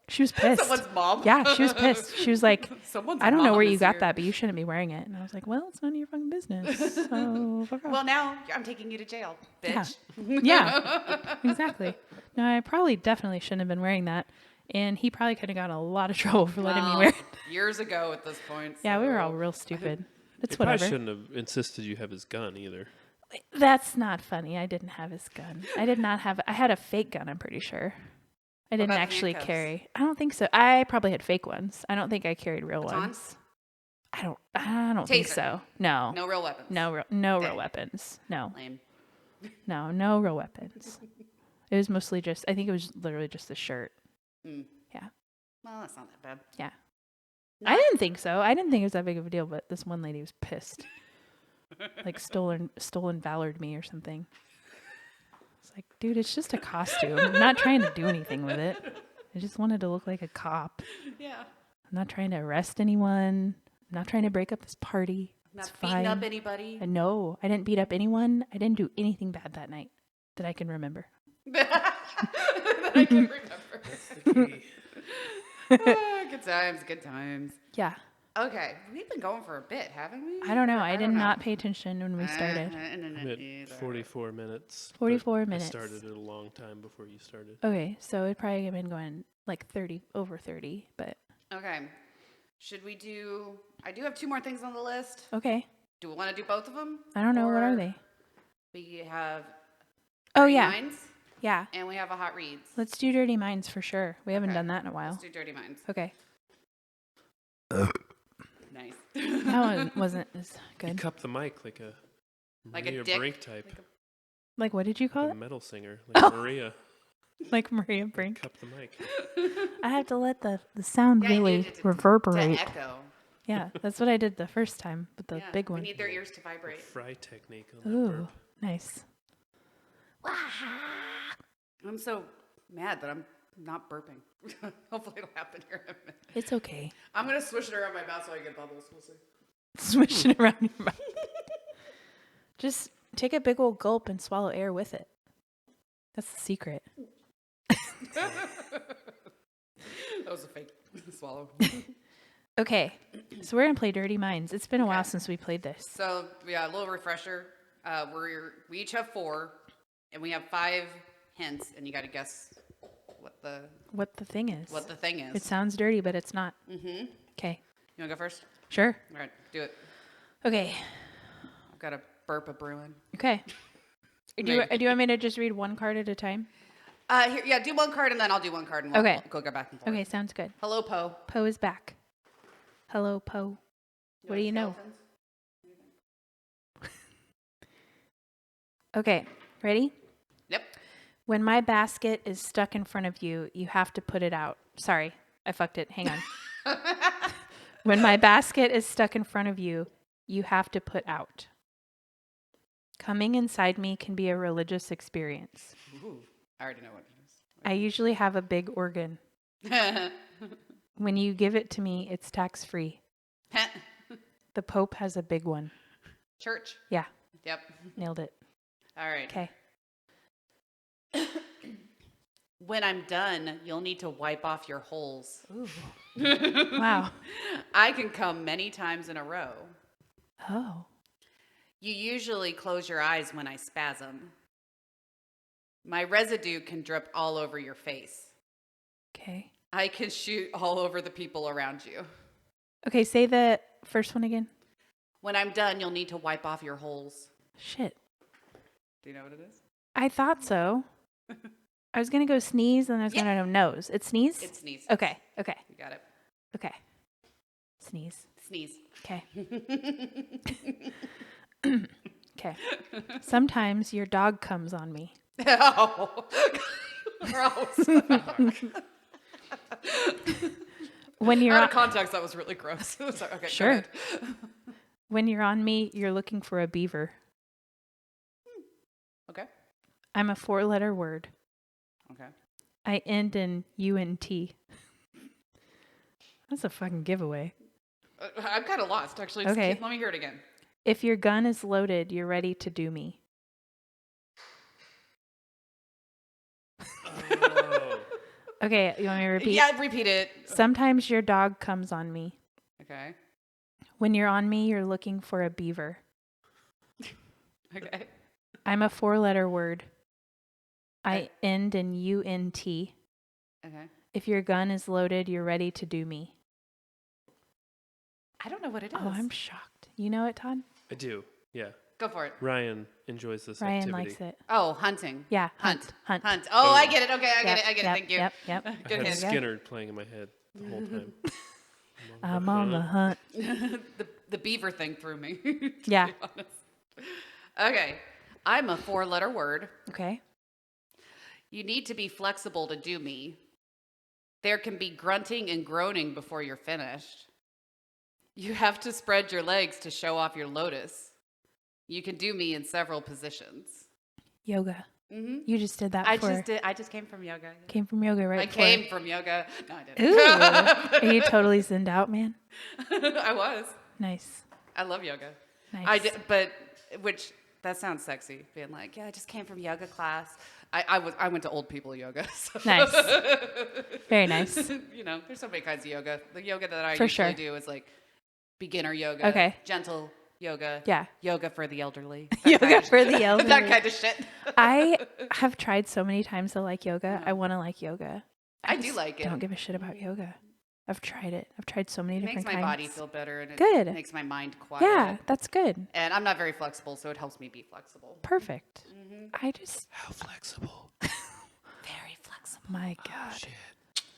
She was pissed. Someone's mom? Yeah, she was pissed. She was like, Someone's "I don't know mom where you is got here." that, but you shouldn't be wearing it." And I was like, "Well, it's none of your fucking business." So fuck off. Well, now I'm taking you to jail, bitch. Yeah, exactly. No, I probably definitely shouldn't have been wearing that. And he probably could have gotten a lot of trouble for letting me Well, wear it. years ago at this point. Yeah, we were all so- real stupid. It's They probably whatever. shouldn't have insisted you have his gun either. That's not funny. I didn't have his gun. I had a fake gun, I'm pretty sure. I didn't about the actually handcuffs? carry. I don't think so. I probably had fake ones. I don't think I carried real Batons? ones. I don't think Taser? so. No. No real weapons. No Okay. real weapons. No. Lame. No real weapons. It was mostly I think it was literally just the shirt. Mm. Yeah. Well, that's not that bad. Yeah. No. I didn't think so. I didn't think it was that big of a deal, but this one lady was pissed. Like stolen valored me or something. It's like, dude, it's just a costume. I'm not trying to do anything with it. I just wanted to look like a cop. Yeah. I'm not trying to arrest anyone. I'm not trying to break up this party. Not It's beating up fine. anybody. And no, I didn't beat up anyone. I didn't do anything bad that night that I can remember. that I can remember. Good times, good times. Yeah. Okay, we've been going for a bit, haven't we? I don't know. I did don't not pay attention when we started. I'm at 44 minutes. but 44 minutes. I started it a long time before you started. Okay, so it probably been going like 30, over 30, but Okay. Should we do... I do have two more things on the list. okay. Do we want to do both of them? I don't know. What are Or they? We have Oh, Dirty yeah. Minds, Yeah. and we have a Hot Reads. Let's do Dirty Minds for sure. We haven't Okay. done that in a while. Let's do Dirty Minds. Okay. Nice. That one wasn't as You good. cup the mic like a Like a Maria dick? Brink type. Like, what did you call A it? metal singer. Like Maria. Like Maria Brink. Cup the mic. I have to let the sound Yeah, you really needed to reverberate. echo. Yeah, that's what I did the first time with the Yeah, big We one. need their ears to vibrate. Fry technique on the Ooh, burp. nice. I'm so mad that I'm not burping. Hopefully it'll happen here in a minute. It's okay. I'm going to swish it around my mouth so I get bubbles. We'll see. Swish it around your mouth. Just take a big old gulp and swallow air with it. That's the secret. That was a fake swallow. Okay, so we're going to play Dirty Minds. It's been a while Okay. since we played this. So, yeah, a little refresher. We each have 4, and we have 5 hints, and you got to guess what What the thing is. the thing is. It sounds dirty, but it's not. Mm-hmm. Okay, You want to go first? sure. All right, do it. Okay, I've got a burp a brewing. okay. Do you want me to just read one card at a time? Here, yeah, do one card and then I'll do one card and we'll go back and forth. Okay, sounds good. Hello, Poe. Poe is back. Hello, Poe. What do you know? Okay, ready? Yep. When my basket is stuck in front of you, you have to put it out. Sorry, I fucked it. Hang on. When my basket is stuck in front of you, you have to put out. Coming inside me can be a religious experience. Ooh, I already know what it is. I usually have a big organ. When you give it to me, it's tax-free. The Pope has a big one. Church. Yeah. Yep. Nailed it. All right. Okay. When I'm done, you'll need to wipe off your holes. Ooh. Wow. I can come many times in a row. Oh. You usually close your eyes when I spasm. My residue can drip all over your face. Okay. I can shoot all over the people around you. Okay, say the first one again. When I'm done, you'll need to wipe off your holes. Shit. Do you know what it is? I thought so. I was going to go sneeze and I was going to go nose. It's sneeze? It's sneeze. Okay. Okay. You got it. Okay. Sneeze. Sneeze. Okay. Okay. Sometimes your dog comes on me. Oh, gross. When you're Out on, of context, that was really gross. Sorry, okay, Sure. When you're on me, you're looking for a beaver. Okay. I'm a 4-letter word. Okay. I end in UNT. That's a fucking giveaway. I'm kind of lost, actually. Okay. Let me hear it again. If your gun is loaded, you're ready to do me. Oh. Okay, you want me to repeat? Yeah, repeat it. Sometimes your dog comes on me. Okay. When you're on me, you're looking for a beaver. Okay. I'm a 4-letter word. I Okay. end in UNT. Okay. If your gun is loaded, you're ready to do me. I don't know what it is. Oh, I'm shocked. You know it, Todd? I do. Yeah. Go for it. Ryan enjoys this Ryan activity. likes it. Oh, hunting. Yeah, Hunt. hunt. Hunt. Oh, Oh. I get it. Okay, I get Yep, it. I get it. yep, Thank you. Yep, yep. I Good had hint. Skinner playing in my head the whole time. I'm on the hunt. the beaver thing threw me. to Yeah. be honest. Okay. I'm a 4-letter word. Okay. You need to be flexible to do me. There can be grunting and groaning before you're finished. You have to spread your legs to show off your lotus. You can do me in several positions. Yoga. Mm-hmm. You just did that I for... just did. I just came from yoga. Came from yoga right I before. came from yoga. No, I didn't. Ooh. Are you totally zinned out, man? I was. Nice. I love yoga. Nice. I did, but which that sounds sexy. Being like, yeah, I just came from yoga class. I went to old people yoga. So. Nice. Very nice. You know, there's so many kinds of yoga. The yoga that I For usually sure. do is like beginner yoga. Okay. Gentle yoga. Yeah. Yoga for the elderly. Yoga for the elderly. That kind of shit. I have tried so many times to like yoga. I want to like yoga. I do just like it. Don't give a shit about yoga. I've tried it. I've tried so many It different makes my kinds. body feel better and it Good. makes my mind quiet. Yeah, that's good. And I'm not very flexible, so it helps me be flexible. Perfect. Mm-hmm. I just, How flexible. Very flexible. my God. Shit.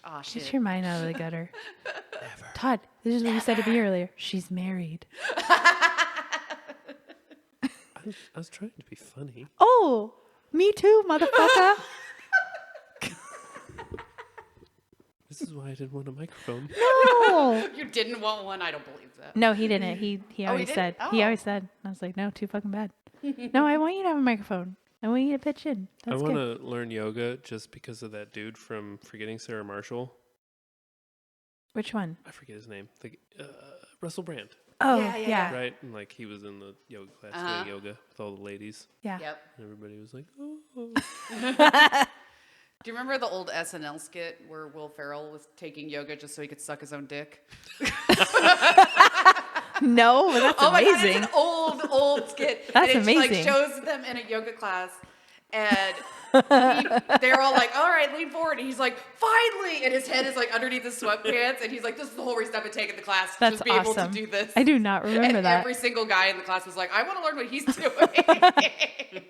Oh, shit. Get your mind out of the gutter. Never. Todd, this is what you said to me earlier. She's married. I was trying to be funny. Oh, me too, motherfucker. This is why I didn't want a microphone. No. You didn't want one? I don't believe that. No, he didn't. He always didn't? said. He Oh. always said. I was like, no, too fucking bad. No, I want you to have a microphone. I want you to pitch in. That's I want good. to learn yoga just because of that dude from Forgetting Sarah Marshall. Which one? I forget his name. Russell Brand, Oh, Yeah, yeah. yeah, right? And like he was in the yoga class Uh-huh. doing yoga with all the ladies, Yeah. Yep. and everybody was like, "Oh." Do you remember the old SNL skit where Will Ferrell was taking yoga just so he could suck his own dick? No, but that's Oh my god, amazing. it's an old skit. That's and it amazing. like shows them in a yoga class, and they're all like, "All right, lean forward," and he's like, "Finally!" And his head is like underneath his sweatpants, and he's like, "This is the whole reason I've been taking the class to That's just be able awesome. to do this." I do not remember and that. every single guy in the class was like, "I want to learn what he's doing."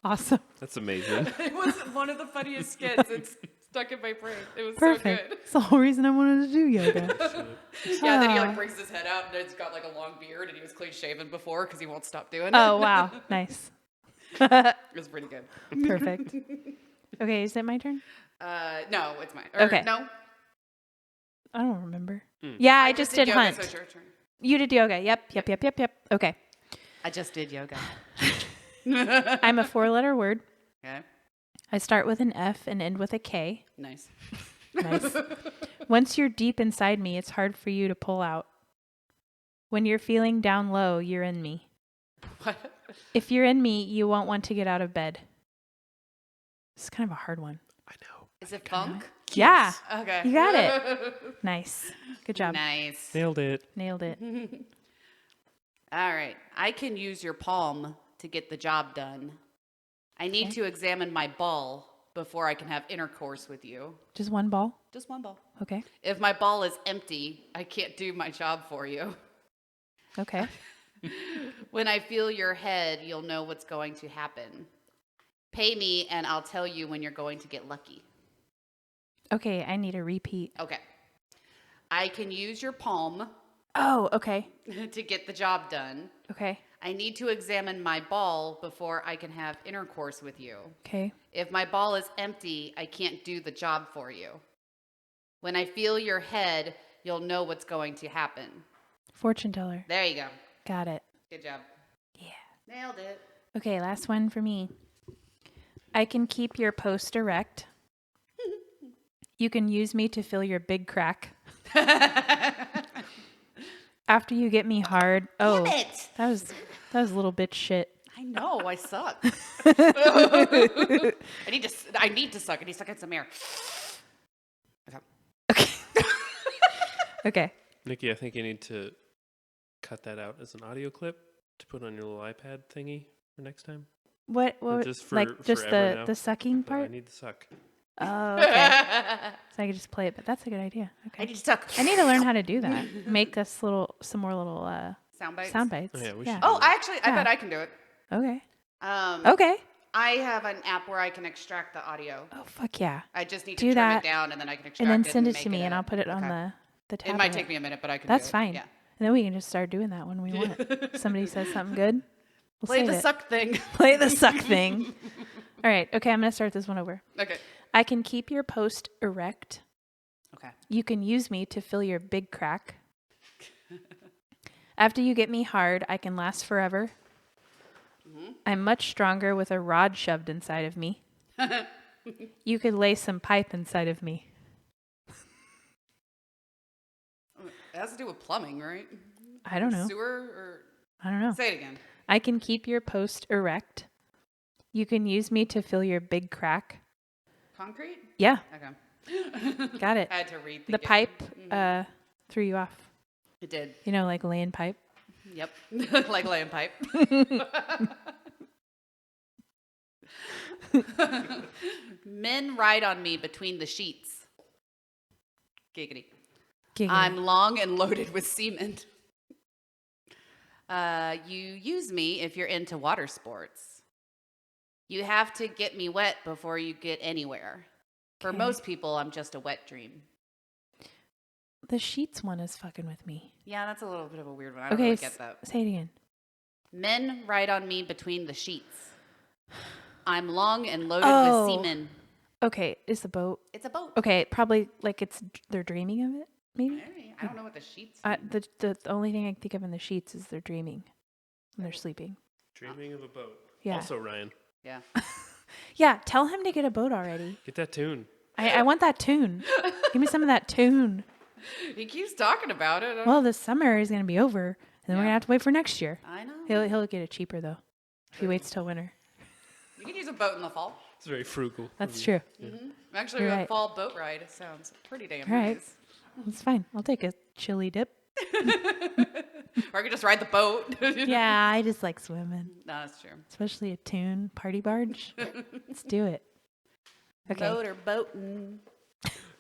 Awesome. That's amazing. It was one of the funniest skits. It's stuck in my brain. It was Perfect. so good. That's the whole reason I wanted to do yoga. Yeah, then he like brings his head out and it's got like a long beard and he was clean shaven before because he won't stop doing it. Oh, wow. Nice. It was pretty good. Perfect. Okay, is it my turn? No, it's mine. Okay. No. I don't remember. Yeah, I just did yoga, hunt. so it's your turn. You did yoga. Yep. Okay. I just did yoga. I'm a 4-letter word. Okay. I start with an F and end with a K. Nice. Nice. Once you're deep inside me, it's hard for you to pull out. When you're feeling down low, you're in me. What? If you're in me, you won't want to get out of bed. It's kind of a hard one. I know. Is it funk? Yeah. Okay. You got it. Nice. Good job. Nice. Nailed it. Nailed it. All right. I can use your palm to get the job done. I need to examine my ball before I can have intercourse with you. Just one ball? Just one ball. Okay. If my ball is empty, I can't do my job for you. Okay. When I feel your head, you'll know what's going to happen. Pay me and I'll tell you when you're going to get lucky. Okay, I need a repeat. Okay. I can use your palm Oh, okay. to get the job done. Okay. I need to examine my ball before I can have intercourse with you. Okay. If my ball is empty, I can't do the job for you. When I feel your head, you'll know what's going to happen. Fortune teller. There you go. Got it. Good job. Yeah. Nailed it. Okay, last one for me. I can keep your post erect. You can use me to fill your big crack. After you get me hard. Oh, Damn it. that was a little bitch shit. I know, I suck. I need to suck. I need to suck in some air. Okay. Okay. Nikki, I think you need to cut that out as an audio clip to put on your little iPad thingy for next time. What just for- like just forever now. the sucking But I part? need to suck. Oh, okay. So I could just play it, but that's a good idea. I Okay. need to suck. I need to learn how to do that. Make us some more little Sound bites. sound bites. Oh, yeah, we should Oh, I Yeah. bet I can do it. Okay. Um, Okay. I have an app where I can extract the audio. Oh, fuck yeah. I just need Do to trim that, it down and then I can extract And then it send it make to me and I'll put it on okay. the tab. It might of take me a minute, but I can That's do it. fine. Yeah. And then we can just start doing that when we want it. Somebody says something good. We'll Play save the it. suck thing. Play the suck thing. All right. Okay, I'm going to start this one over. Okay. I can keep your post erect. Okay. You can use me to fill your big crack. After you get me hard, I can last forever. I'm much stronger with a rod shoved inside of me. You could lay some pipe inside of me. It has to do with plumbing, right? I don't know. Sewer or I don't know. say it again. I can keep your post erect. You can use me to fill your big crack. Concrete? Yeah, Okay. got it. I had to read The pipe threw you off. It did. You know, like laying pipe. Yep. Like laying pipe. Men ride on me between the sheets. Giggity. Giggity. I'm long and loaded with semen. You use me if you're into water sports. You have to get me wet before you get anywhere. For Okay. most people, I'm just a wet dream. The sheets one is fucking with me. Yeah, that's a little bit of a weird one. I don't Okay, really get that. say it again. Men ride on me between the sheets. I'm long and loaded Oh. with semen. Okay, is the boat? It's a boat. Okay, probably like they're dreaming of it. Maybe. Maybe. I don't know what the sheets mean. The only thing I can think of in the sheets is they're dreaming when they're sleeping. Dreaming of a boat. Yeah. Also, Ryan, Yeah. Yeah, tell him to get a boat already. get that tune. I want that tune. Give me some of that tune. He keeps talking about it. Well, the summer is gonna be over, and then we're Yeah. gonna have to wait for next year. I know. He'll get it cheaper though if he waits till winter. You can use a boat in the fall. It's very frugal. That's of true. you. Actually, You're a right. fall boat ride sounds pretty damn All right. nice. It's fine. I'll take a chili dip. Or I could just ride the boat. Yeah, I just like swimming, No, that's true. especially a tune party barge. Let's do it. Okay. Motor boating.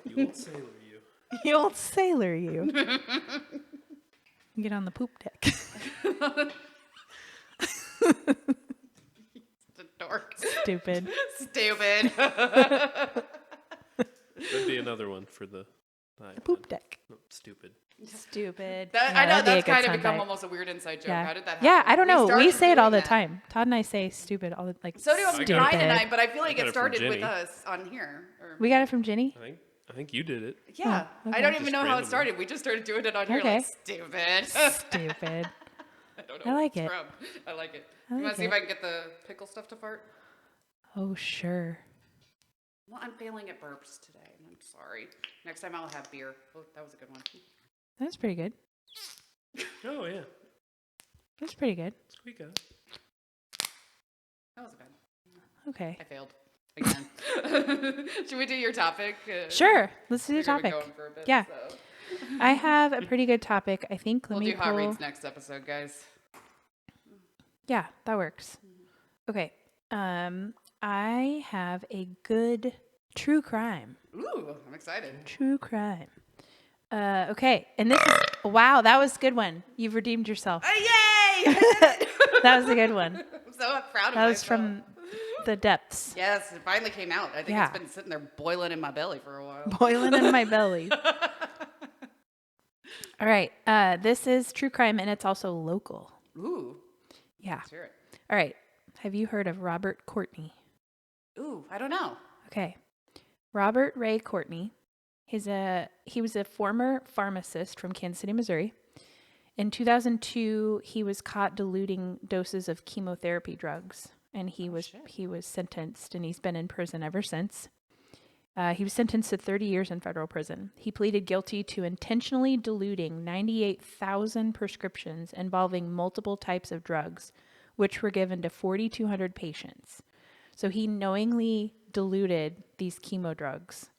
You old sailor, you. You old sailor, you. Get on the poop deck. Dork. Stupid. Stupid. That'd be another one for the The poop deck. No, stupid. Stupid. I know that'd be a that's good kind of become soundbite. almost a weird inside joke. Yeah. How did that happen? Yeah, I don't know. We started say it all doing the that. time. Todd and I say stupid all the like. So do stupid. Brian and I, but I feel like got it it from started with Jenny. us on here. Or- We got it from Ginny. I think you did it. yeah. Oh, okay. I don't even Just know how it randomly. started. We just started doing it on here Okay. like stupid. Stupid. I don't know I what like it's it. from. I like it. I You want like to see if it. I can get the pickle stuff to fart? Oh sure. Well, I'm failing at burps today. I'm sorry. Next time I'll have beer. Oh, that was a good one. That's pretty good. Oh yeah. That's pretty good. Squeak out. That was bad. Okay. I failed again. Should we do your topic? Sure. Let's do the We're gonna be topic. going for a bit, Yeah. so. I have a pretty good topic. I think. Let We'll me do hot pull. reads next episode, guys. Yeah, that works. Okay. I have a good true crime. Ooh, I'm excited. True crime. Okay, and this is wow. That was a good one. You've redeemed yourself. Yay! That was a good one. I'm so proud of That was myself. from the depths, Yes, it finally came out. I think Yeah. it's been sitting there boiling in my belly for a while. boiling in my belly. All right. This is true crime, and it's also local. Ooh, Yeah. let's hear it. All right. Have you heard of Robert Courtney? Ooh, I don't know. Okay. Robert Ray Courtney. He was a former pharmacist from Kansas City, Missouri. In 2002, he was caught diluting doses of chemotherapy drugs, and he was sentenced, and he's been in prison ever since. He was sentenced to 30 years in federal prison. He pleaded guilty to intentionally diluting 98,000 prescriptions involving multiple types of drugs, which were given to 4,200 patients. So he knowingly diluted these chemo drugs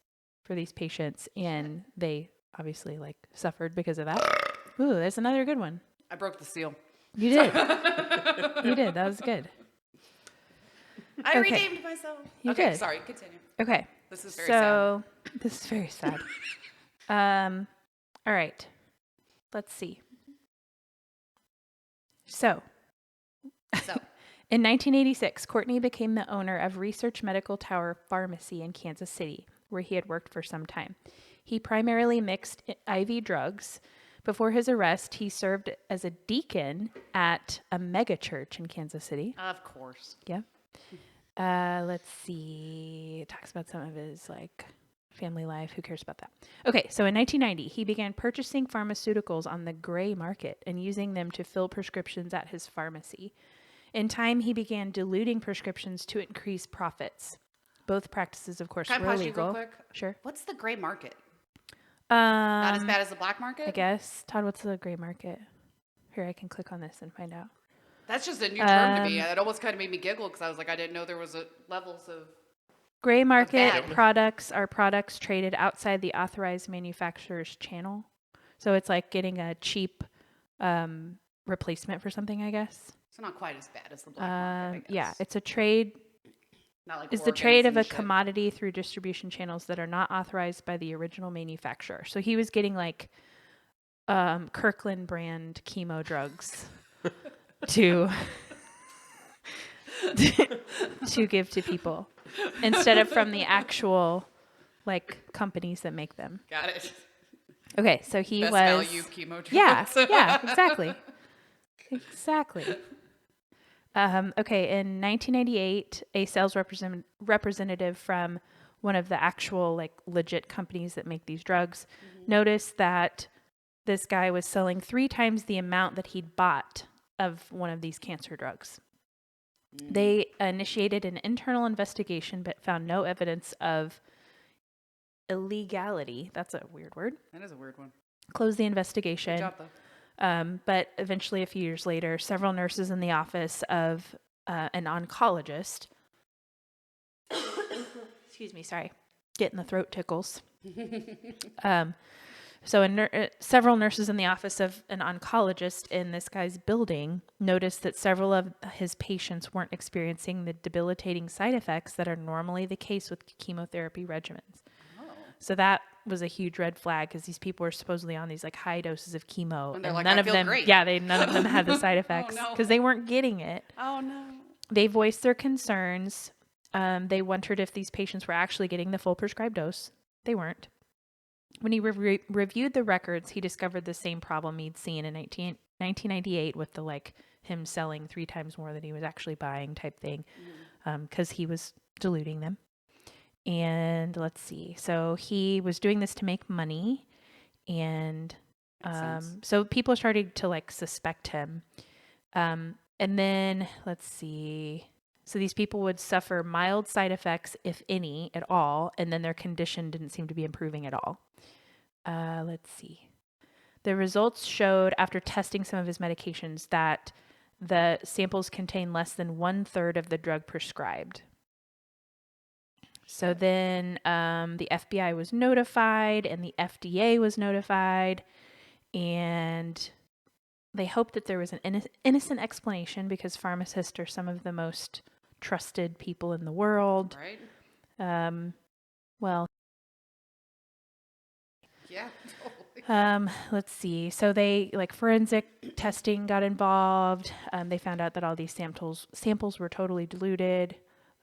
for these patients, and they obviously suffered because of that. Ooh, there's another good one. I broke the seal. You did. You did. That was good. I Okay. redeemed myself. You okay, did. sorry. Continue. Okay. This is very sad. This is very sad. All right. Let's see. So, So, in 1986, Courtney became the owner of Research Medical Tower Pharmacy in Kansas City, where he had worked for some time. He primarily mixed IV drugs. Before his arrest, he served as a deacon at a mega church in Kansas City. of course. Yeah. Let's see. It talks about some of his family life. Who cares about that? Okay. So in 1990, he began purchasing pharmaceuticals on the gray market and using them to fill prescriptions at his pharmacy. In time, he began diluting prescriptions to increase profits. Both practices, of course, Can I were pause you illegal. real quick? Sure. What's the gray market? Not as Um, bad as the black market? I guess. Todd, what's the gray market? Here, I can click on this and find out. That's just a new term to me. It almost kind of made me giggle because I was like, I didn't know there was levels of... Gray market bad. products are products traded outside the authorized manufacturer's channel. So it's like getting a cheap replacement for something, I guess. So not quite as bad as the black market, I guess. Yeah, it's a trade. Not like Is the organs trade of and a shit. commodity through distribution channels that are not authorized by the original manufacturer. So he was getting Kirkland brand chemo drugs to to give to people instead of from the actual companies that make them. Got it. Okay, so he Best was value chemo drugs. yeah, exactly. Exactly. Okay, in 1998, a sales representative from one of the actual legit companies that make these drugs noticed that this guy was selling 3 times the amount that he'd bought of one of these cancer drugs. They initiated an internal investigation but found no evidence of illegality. That's a weird word. That is a weird one. Closed the Good investigation. job, though. But eventually, a few years later, several nurses in the office of an oncologist, excuse me, sorry, getting the throat tickles. Several nurses in the office of an oncologist in this guy's building noticed that several of his patients weren't experiencing the debilitating side effects that are normally the case with chemotherapy regimens. So that was a huge red flag because these people were supposedly on these high doses of chemo, And they're and like, none "I of feel them, great." none of them had the side effects no. because they weren't getting it. Oh, no. They voiced their concerns. They wondered if these patients were actually getting the full prescribed dose. They weren't. When he reviewed the records, he discovered the same problem he'd seen in 1998 with the him selling 3 times more than he was actually buying type thing, because he was diluting them. And let's see. So he was doing this to make money, and so people started to suspect him. And then let's see. So these people would suffer mild side effects, if any, at all, and then their condition didn't seem to be improving at all. Let's see. The results showed, after testing some of his medications, that the samples contain less than 1/3 of the drug prescribed. So then the FBI was notified and the FDA was notified, and they hoped that there was an innocent explanation because pharmacists are some of the most trusted people in the world. Right? Well, Yeah, totally. let's see. So they forensic testing got involved. They found out that all these samples were totally diluted.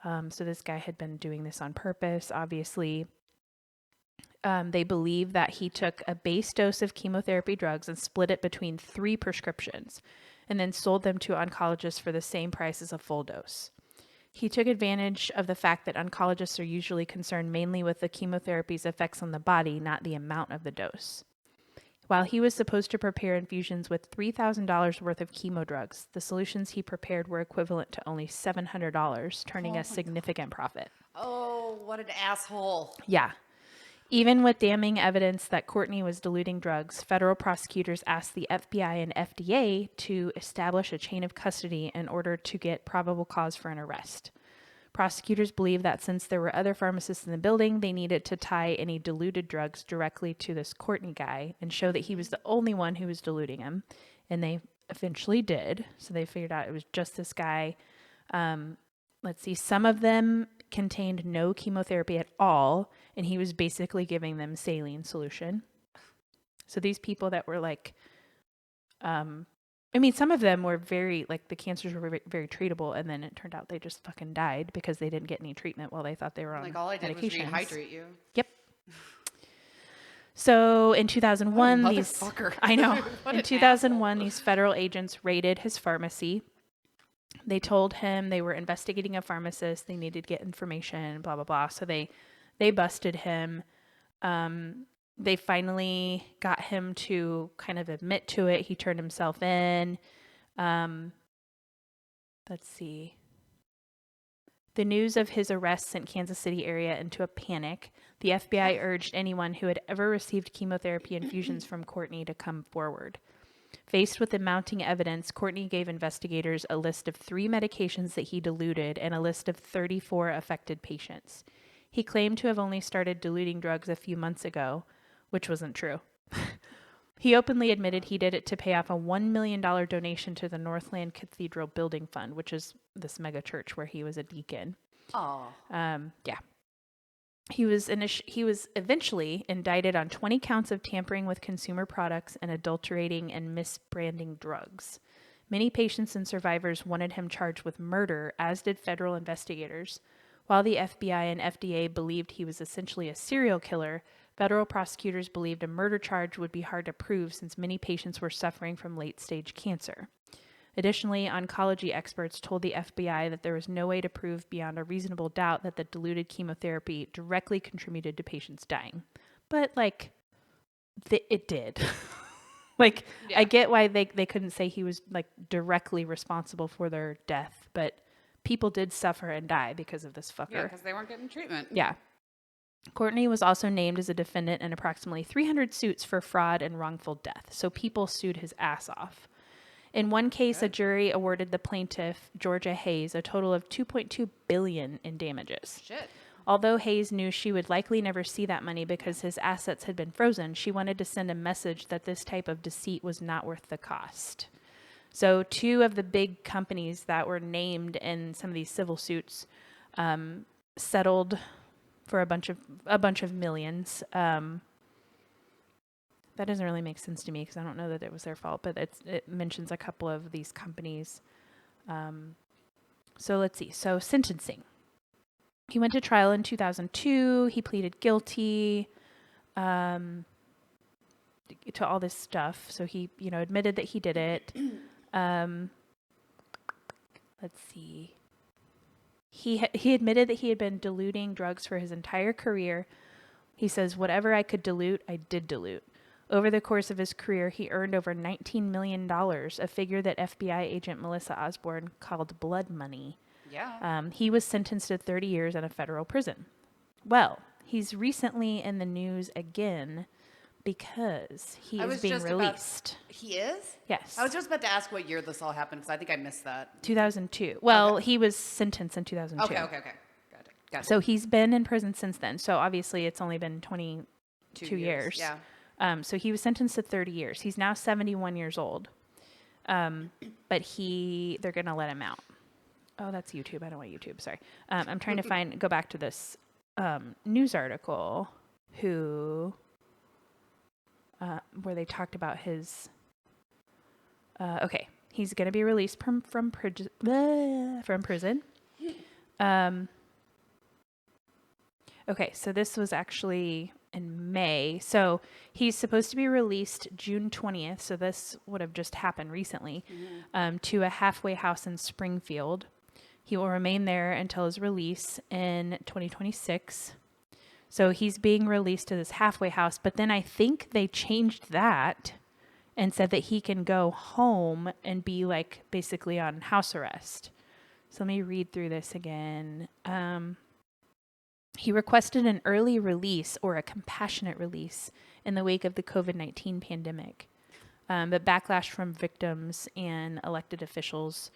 So this guy had been doing this on purpose, obviously. They believe that he took a base dose of chemotherapy drugs and split it between 3 prescriptions and then sold them to oncologists for the same price as a full dose. He took advantage of the fact that oncologists are usually concerned mainly with the chemotherapy's effects on the body, not the amount of the dose. While he was supposed to prepare infusions with $3,000 worth of chemo drugs, the solutions he prepared were equivalent to only $700, turning a significant profit. Oh, what an asshole. Yeah. Even with damning evidence that Courtney was diluting drugs, federal prosecutors asked the FBI and FDA to establish a chain of custody in order to get probable cause for an arrest. Prosecutors believed that since there were other pharmacists in the building, they needed to tie any diluted drugs directly to this Courtney guy and show that he was the only one who was diluting them. And they eventually did. So they figured out it was just this guy. Let's see. Some of them contained no chemotherapy at all, and he was basically giving them saline solution. So these people that were some of them were very, the cancers were very, very treatable, and then it turned out they just fucking died because they didn't get any treatment while they thought they were on All I did was medications. rehydrate you. Yep. So in 2001, I know. In 2001, these federal agents raided his pharmacy. They told him they were investigating a pharmacist. They needed to get information, blah, blah, blah. So they busted him. They finally got him to kind of admit to it. He turned himself in. Let's see. The news of his arrest sent Kansas City area into a panic. The FBI urged anyone who had ever received chemotherapy infusions from Courtney to come forward. Faced with the mounting evidence, Courtney gave investigators a list of 3 medications that he diluted and a list of 34 affected patients. He claimed to have only started diluting drugs a few months ago, which wasn't true. He openly admitted he did it to pay off a $1 million donation to the Northland Cathedral Building Fund, which is this mega church where he was a deacon. Oh. Yeah. He was eventually indicted on 20 counts of tampering with consumer products and adulterating and misbranding drugs. Many patients and survivors wanted him charged with murder, as did federal investigators. While the FBI and FDA believed he was essentially a serial killer, federal prosecutors believed a murder charge would be hard to prove since many patients were suffering from late-stage cancer. Additionally, oncology experts told the FBI that there was no way to prove beyond a reasonable doubt that the diluted chemotherapy directly contributed to patients dying. But, it did. I get why they couldn't say he was, directly responsible for their death, but people did suffer and die because of this fucker. Yeah, because they weren't getting treatment. Yeah. Courtney was also named as a defendant in approximately 300 suits for fraud and wrongful death, so people sued his ass off. In one case, a jury awarded the plaintiff, Georgia Hayes, a total of $2.2 billion in damages. Shit. Although Hayes knew she would likely never see that money because his assets had been frozen, she wanted to send a message that this type of deceit was not worth the cost. So 2 of the big companies that were named in some of these civil suits settled for a bunch of millions. That doesn't really make sense to me because I don't know that it was their fault, but it mentions a couple of these companies. So let's see. So sentencing. He went to trial in 2002. He pleaded guilty to all this stuff. So he, admitted that he did it. Let's see. He admitted that he had been diluting drugs for his entire career. He says, whatever I could dilute, I did dilute. Over the course of his career, he earned over $19 million, a figure that FBI agent Melissa Osborne called blood money. Yeah. He was sentenced to 30 years in a federal prison. Well, he's recently in the news again because he is being released. He is? Yes. I was just about to ask what year this all happened because I think I missed that. 2002. Well, he was sentenced in 2002. Okay. Got it. So he's been in prison since then. So obviously it's only been 22 years. Yeah. So he was sentenced to 30 years. He's now 71 years old. But they're going to let him out. Oh, that's YouTube. I don't want YouTube. Sorry. I'm trying to go back to this news article where they talked about his, okay. He's going to be released from prison. Okay. So this was actually in May. So he's supposed to be released June 20th. So this would have just happened recently, to a halfway house in Springfield. He will remain there until his release in 2026. So he's being released to this halfway house, but then I think they changed that and said that he can go home and be like basically on house arrest. So let me read through this again. He requested an early release or a compassionate release in the wake of the COVID-19 pandemic. But backlash from victims and elected officials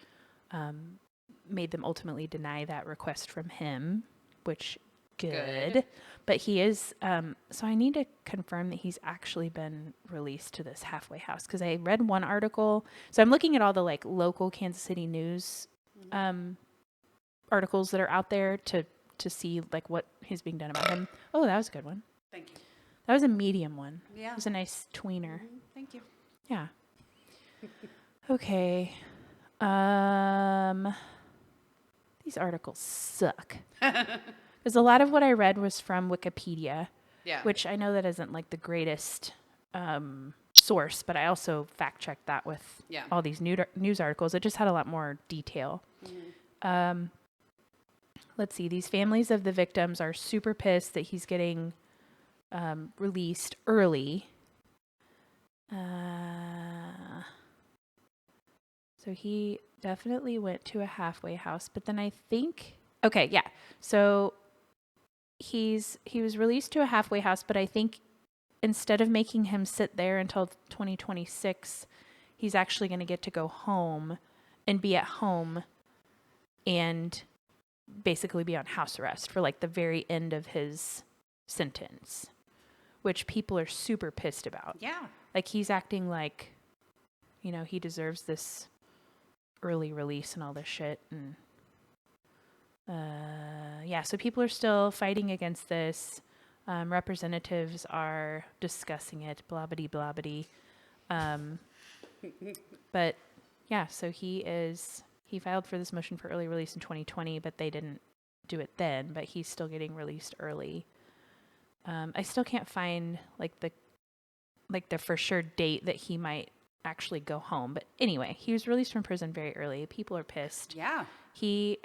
made them ultimately deny that request from him, which good. But he is, so I need to confirm that he's actually been released to this halfway house because I read one article. So I'm looking at all the like local Kansas City news articles that are out there to see like what is being done about him. Oh, that was a good one. Thank you. That was a medium one. Yeah. It was a nice tweener. Thank you. Yeah. Okay. These articles suck. Because a lot of what I read was from Wikipedia, which I know that isn't like the greatest source, but I also fact checked that with all these news articles. It just had a lot more detail. Let's see. These families of the victims are super pissed that he's getting released early. So he definitely went to a halfway house, but then I think, okay, yeah. So he was released to a halfway house, but I think instead of making him sit there until 2026, he's actually going to get to go home and be at home and basically be on house arrest for like the very end of his sentence, which people are super pissed about. Yeah. Like he's acting like, he deserves this early release and all this shit. And so people are still fighting against this. Representatives are discussing it, blobbity blobbity. But yeah, so he filed for this motion for early release in 2020, but they didn't do it then, but he's still getting released early. I still can't find like the for sure date that he might actually go home. But anyway, he was released from prison very early. People are pissed. Yeah.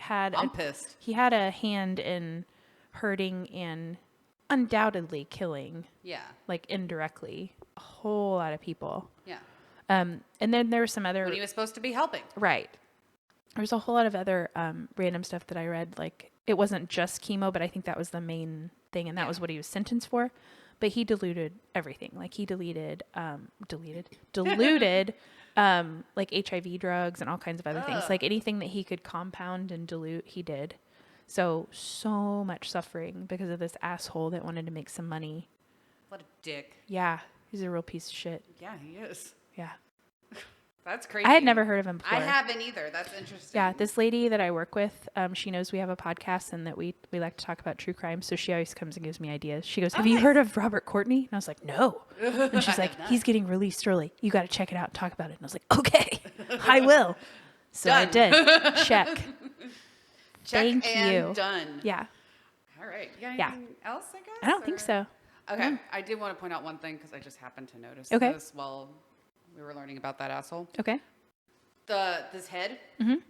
I'm pissed. He had a hand in hurting and undoubtedly killing. Yeah. Like indirectly a whole lot of people. Yeah. And then there were some other. When he was supposed to be helping. Right. There's a whole lot of other random stuff that I read. Like it wasn't just chemo, but I think that was the main thing, and that was what he was sentenced for. But he diluted everything. Like he diluted like HIV drugs and all kinds of other things. Like anything that he could compound and dilute, he did. So much suffering because of this asshole that wanted to make some money. What a dick. Yeah. He's a real piece of shit. Yeah, he is. Yeah. That's crazy. I had never heard of him before. I haven't either. That's interesting. Yeah, this lady that I work with, she knows we have a podcast and that we like to talk about true crime. So she always comes and gives me ideas. She goes, have you heard of Robert Courtney? And I was like, no. And she's like, he's getting released early. You got to check it out and talk about it. And I was like, okay, I will. So I did. Check. Check Thank and you. done. Yeah. All right. You got Yeah. anything else, I guess? I don't think so. Okay. No. I do want to point out one thing because I just happened to notice Okay. this while we were learning about that asshole. Okay. This head Mhm.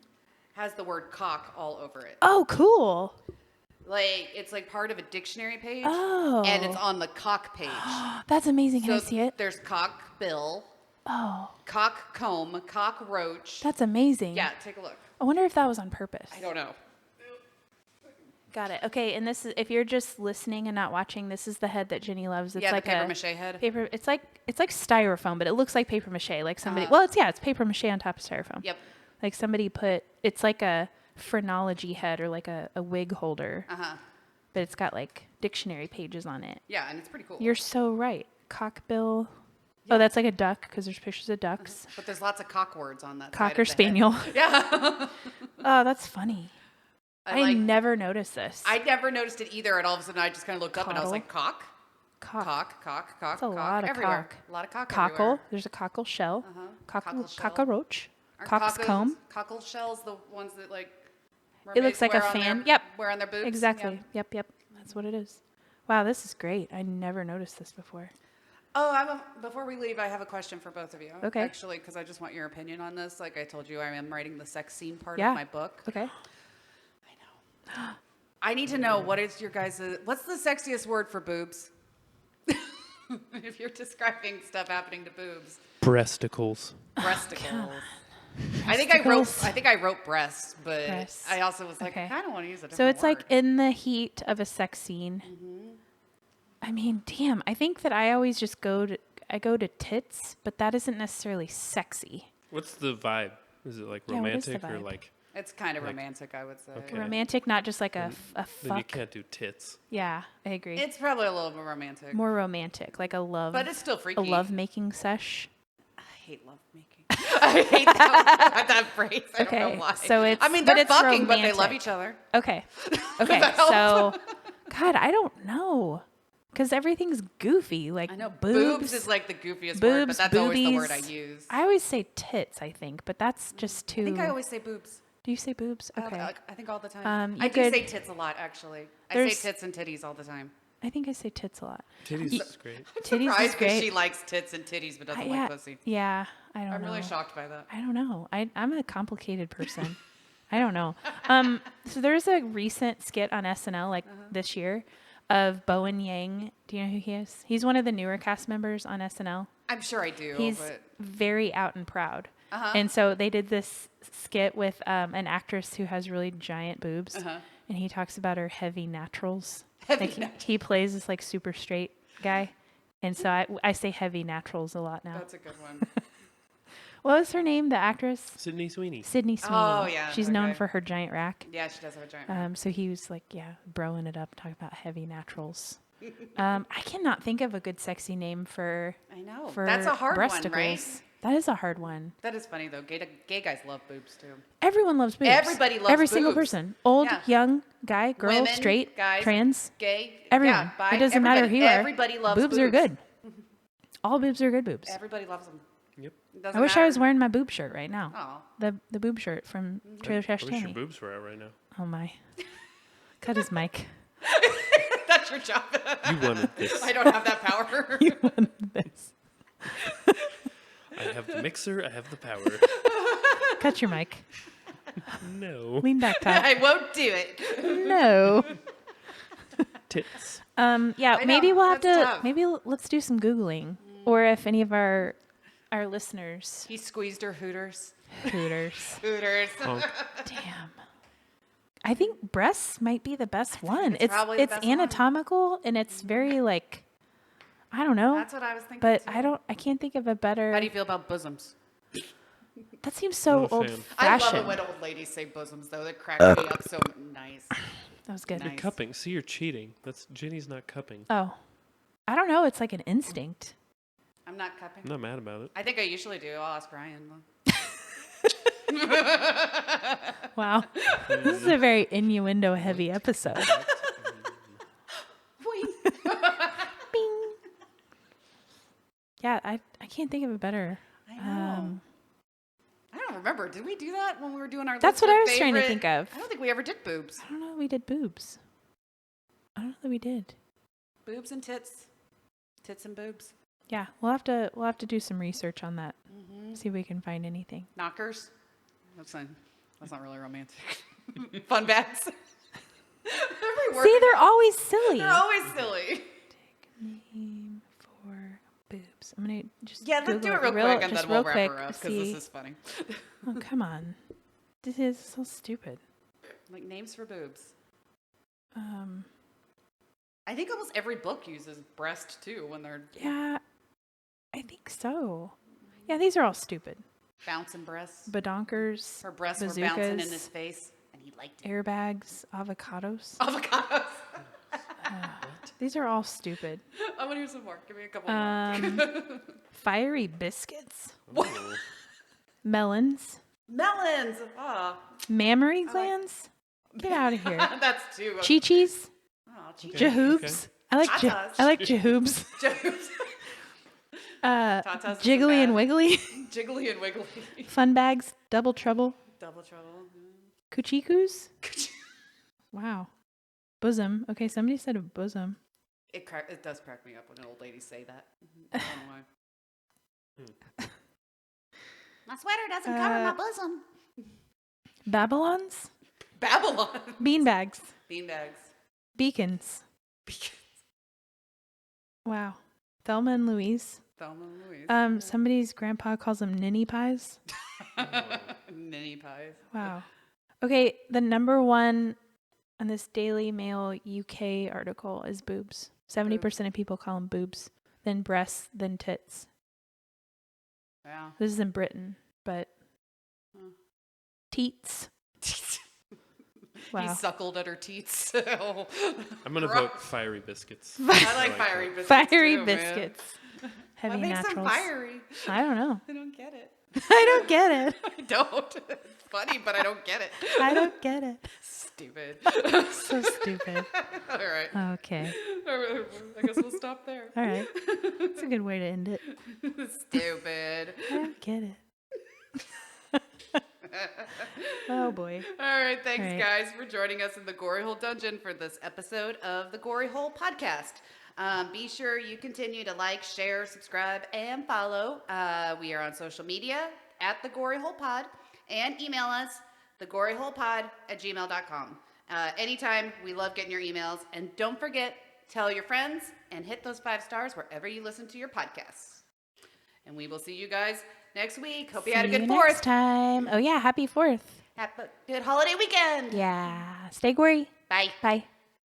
has the word cock all over it. Oh, cool. Like, it's like part of a dictionary page. Oh. And it's on the cock page. That's amazing. Can I So see it? there's cock bill, Oh, cock comb, cockroach. that's amazing. Yeah, take a look. I wonder if that was on purpose. I don't know. Got it. Okay, and this is if you're just listening and not watching, this is the head that Jenny loves. It's Yeah, like the paper a mache head. paper. It's like styrofoam, but it looks like paper mache. Like somebody. Uh-huh. Well, it's paper mache on top of styrofoam. Yep. Like somebody put. It's like a phrenology head or like a wig holder, Uh-huh. but it's got like dictionary pages on it. Yeah, and it's pretty cool. You're so right. Cockbill. Oh, that's like a duck because there's pictures of ducks. But there's lots of cock words on that side Cocker of the head. spaniel. Yeah. Oh, that's funny. I like, never noticed this. I never noticed it either, and all of a sudden I just kind of looked up and I was Coddle. like, cock? Cock. Cock. That's a lot of everywhere. cock. A lot of cock Cockle. everywhere. There's a cockle shell. Uh-huh. Cockle, Cockle shell. cockroach. Aren't Cock's cockles- comb. Cockle shells, the ones that like It looks mermaids like a wear on fan. their- Yep. Wear on their boobs. Exactly. Yeah. Yep. That's what it is. Wow, this is great. I never noticed this before. Oh, before we leave, I have a question for both of you. Okay. Actually, because I just want your opinion on this. Like I told you, I am writing the sex scene part Yeah. of my book. Okay. I know. I need to know what's the sexiest word for boobs? If you're describing stuff happening to boobs. Breasticles. Breasticles. Breasticles. I think I wrote breasts, but Breasts. I also was like, Okay. I don't want to use a different So it's like word. in the heat of a sex scene. Mm-hmm. I mean, damn. I think that I always just go to tits, but that isn't necessarily sexy. What's the vibe? Is it like Yeah, what is the romantic or vibe? like? It's kind of like- romantic, I would say. Okay. Romantic, not just like a Then you fuck. can't do tits. Yeah, I agree. It's probably a little more romantic. More romantic, like a love. But it's still freaky. a love making sesh. I hate love making. I hate that phrase. I don't Okay, know why. so it's- I mean, but they're it's fucking, but they love romantic. each other. Okay. Okay. that help? So, God, I don't know. Because everything's goofy. Like, I know boobs. is like the goofiest word, but boobs, that's always the word I boobies. use. I always say tits, I think, but that's just too. I think I always say boobs. Do you say boobs? Okay. I think all the time. You I do could- say tits a lot, actually. I There's- say tits and titties all the time. I think I say tits a lot. Titties is great. Titties is Surprised that great. she likes tits and titties but doesn't yeah, like pussy. yeah, I don't I'm know. really shocked by that. I don't know. I'm a complicated person. I don't know. So there's a recent skit on SNL like this year of Bowen Yang. Do you know who he is? He's one of the newer cast members on SNL. I'm sure I do, He's but very out and proud. Uh-huh. And so they did this skit with an actress who has really giant boobs. Uh-huh. And he talks about her heavy naturals. Heavy Like, naturals. he plays this like super straight guy. And so I say heavy naturals a lot now. that's a good one. What was her name, the actress? Sydney Sweeney. Sydney Sweeney. Oh, yeah, She's known okay. for her giant rack. Yeah, she does have a giant. So he was like, broing it up, talking about heavy naturals. I cannot think of a good sexy name for I know. for That's a hard one, breasticles. right? That is a hard one. That is funny though. Gay guys love boobs too. Everyone loves boobs. Everybody loves Every single boobs. person. Old, Yeah. young, guy, girl, Women, straight, guys, trans, Gay. everyone. Yeah, bi, It doesn't matter who you are. Everybody loves boobs. Are good. All boobs are good boobs. Everybody loves them. Yep. I wish I was wearing my boob shirt right now. Oh. The boob shirt from Trailer Trash I wish your Tammy. boobs were out right now. Oh my. Cut his mic. That's your job. You wanted this. I don't have that power. You wanted this. I have the mixer. I have the power. Cut your mic. No. Lean back, Todd. I won't do it. No. Tits. Yeah, know, maybe we'll have that's to. tough. Maybe let's do some googling, or if any of our listeners, He squeezed her hooters. hooters. Hooters. Honk. Damn. I think breasts might be the best one. it's probably the It's best one. anatomical and it's very like, I don't know, That's what I was thinking. but too. I can't think of a better. How do you feel about bosoms? That seems so Not a old fan. I love fashioned. it when old ladies say bosoms though. That cracks me up so nice. That was good. Nice. You're cupping. See, you're cheating. That's Jenny's not cupping. Oh, I don't know. It's like an instinct. I'm not cupping. I'm not mad about it. I think I usually do. I'll ask Ryan. Wow, this is a very innuendo heavy episode. Bing. Yeah, I can't think of a better. I know. I don't remember. Did we do that when we were doing our That's list what I of was trying to favorite- think of. I don't think we ever did boobs. I don't know that we did boobs. I don't know that we did. Boobs and tits. Tits and boobs. Yeah, we'll have to do some research on that. See if we can find anything. Knockers. That's not really romantic. Fun bags. Every word. See, they're always silly. They're always silly. Name for boobs. I'm gonna just Yeah, let's Google do it real quick and just then we'll real wrap quick her up because see. this is funny. Oh, come on. This is so stupid. Like names for boobs. Um, I think almost every book uses breast too when they're yeah, I think so. Yeah, these are all stupid. bouncing breasts. Badonkers, Her breasts were bouncing in bazookas, his face and he liked it. airbags, avocados. Avocados. These are all stupid. I want to hear some more. Give me a couple more. Fiery biscuits, Oh. melons, Melons. Oh, mammary glands. Get out of here. that's too. Chi-chis, Oh, gee. Okay. jahoobs. I like Tatas. I like jahoobs. Jokes. Tatas is Jiggly so and bad. wiggly, Jiggly and wiggly. fun bags, double trouble, Double trouble. kuchikus. Wow, bosom. Okay, somebody said a bosom. It does crack me up when old ladies say that. I don't know why. My sweater doesn't cover my bosom. Babylons, Babylon. beanbags, Beanbags. beacons. Wow, Thelma and Louise. Thelma and Louise. Somebody's grandpa calls them ninny pies. Ninny pies. Wow. Okay, the number one on this Daily Mail UK article is boobs. 70% of people call them boobs, then breasts, then tits. Yeah. This is in Britain, but teats. He Wow. suckled at her teats. Oh. I'm gonna Gross. vote fiery biscuits. I like that. fiery biscuits. Fiery too, man. biscuits. Heavy What makes naturals. them fiery? I don't know. I don't get it. I don't get it. I don't. It's funny, but I don't get it. I don't get it. Stupid. So stupid. All right. Okay. I guess we'll stop there. All right. That's a good way to end it. Stupid. I don't get it. Oh boy. All right, thanks All right. guys for joining us in the Gory Hole Dungeon for this episode of the Gory Hole Podcast. Be sure you continue to like, share, subscribe, and follow. We are on social media at the Gory Hole Pod, and email us thegoryholepod@gmail.com. Anytime, we love getting your emails, and don't forget, tell your friends and hit those 5 stars wherever you listen to your podcasts. And we will see you guys next week. Hope you had a See good you 4th. next time. Oh yeah, happy 4th. Have a good holiday weekend. Yeah. Stay gory. Bye. Bye.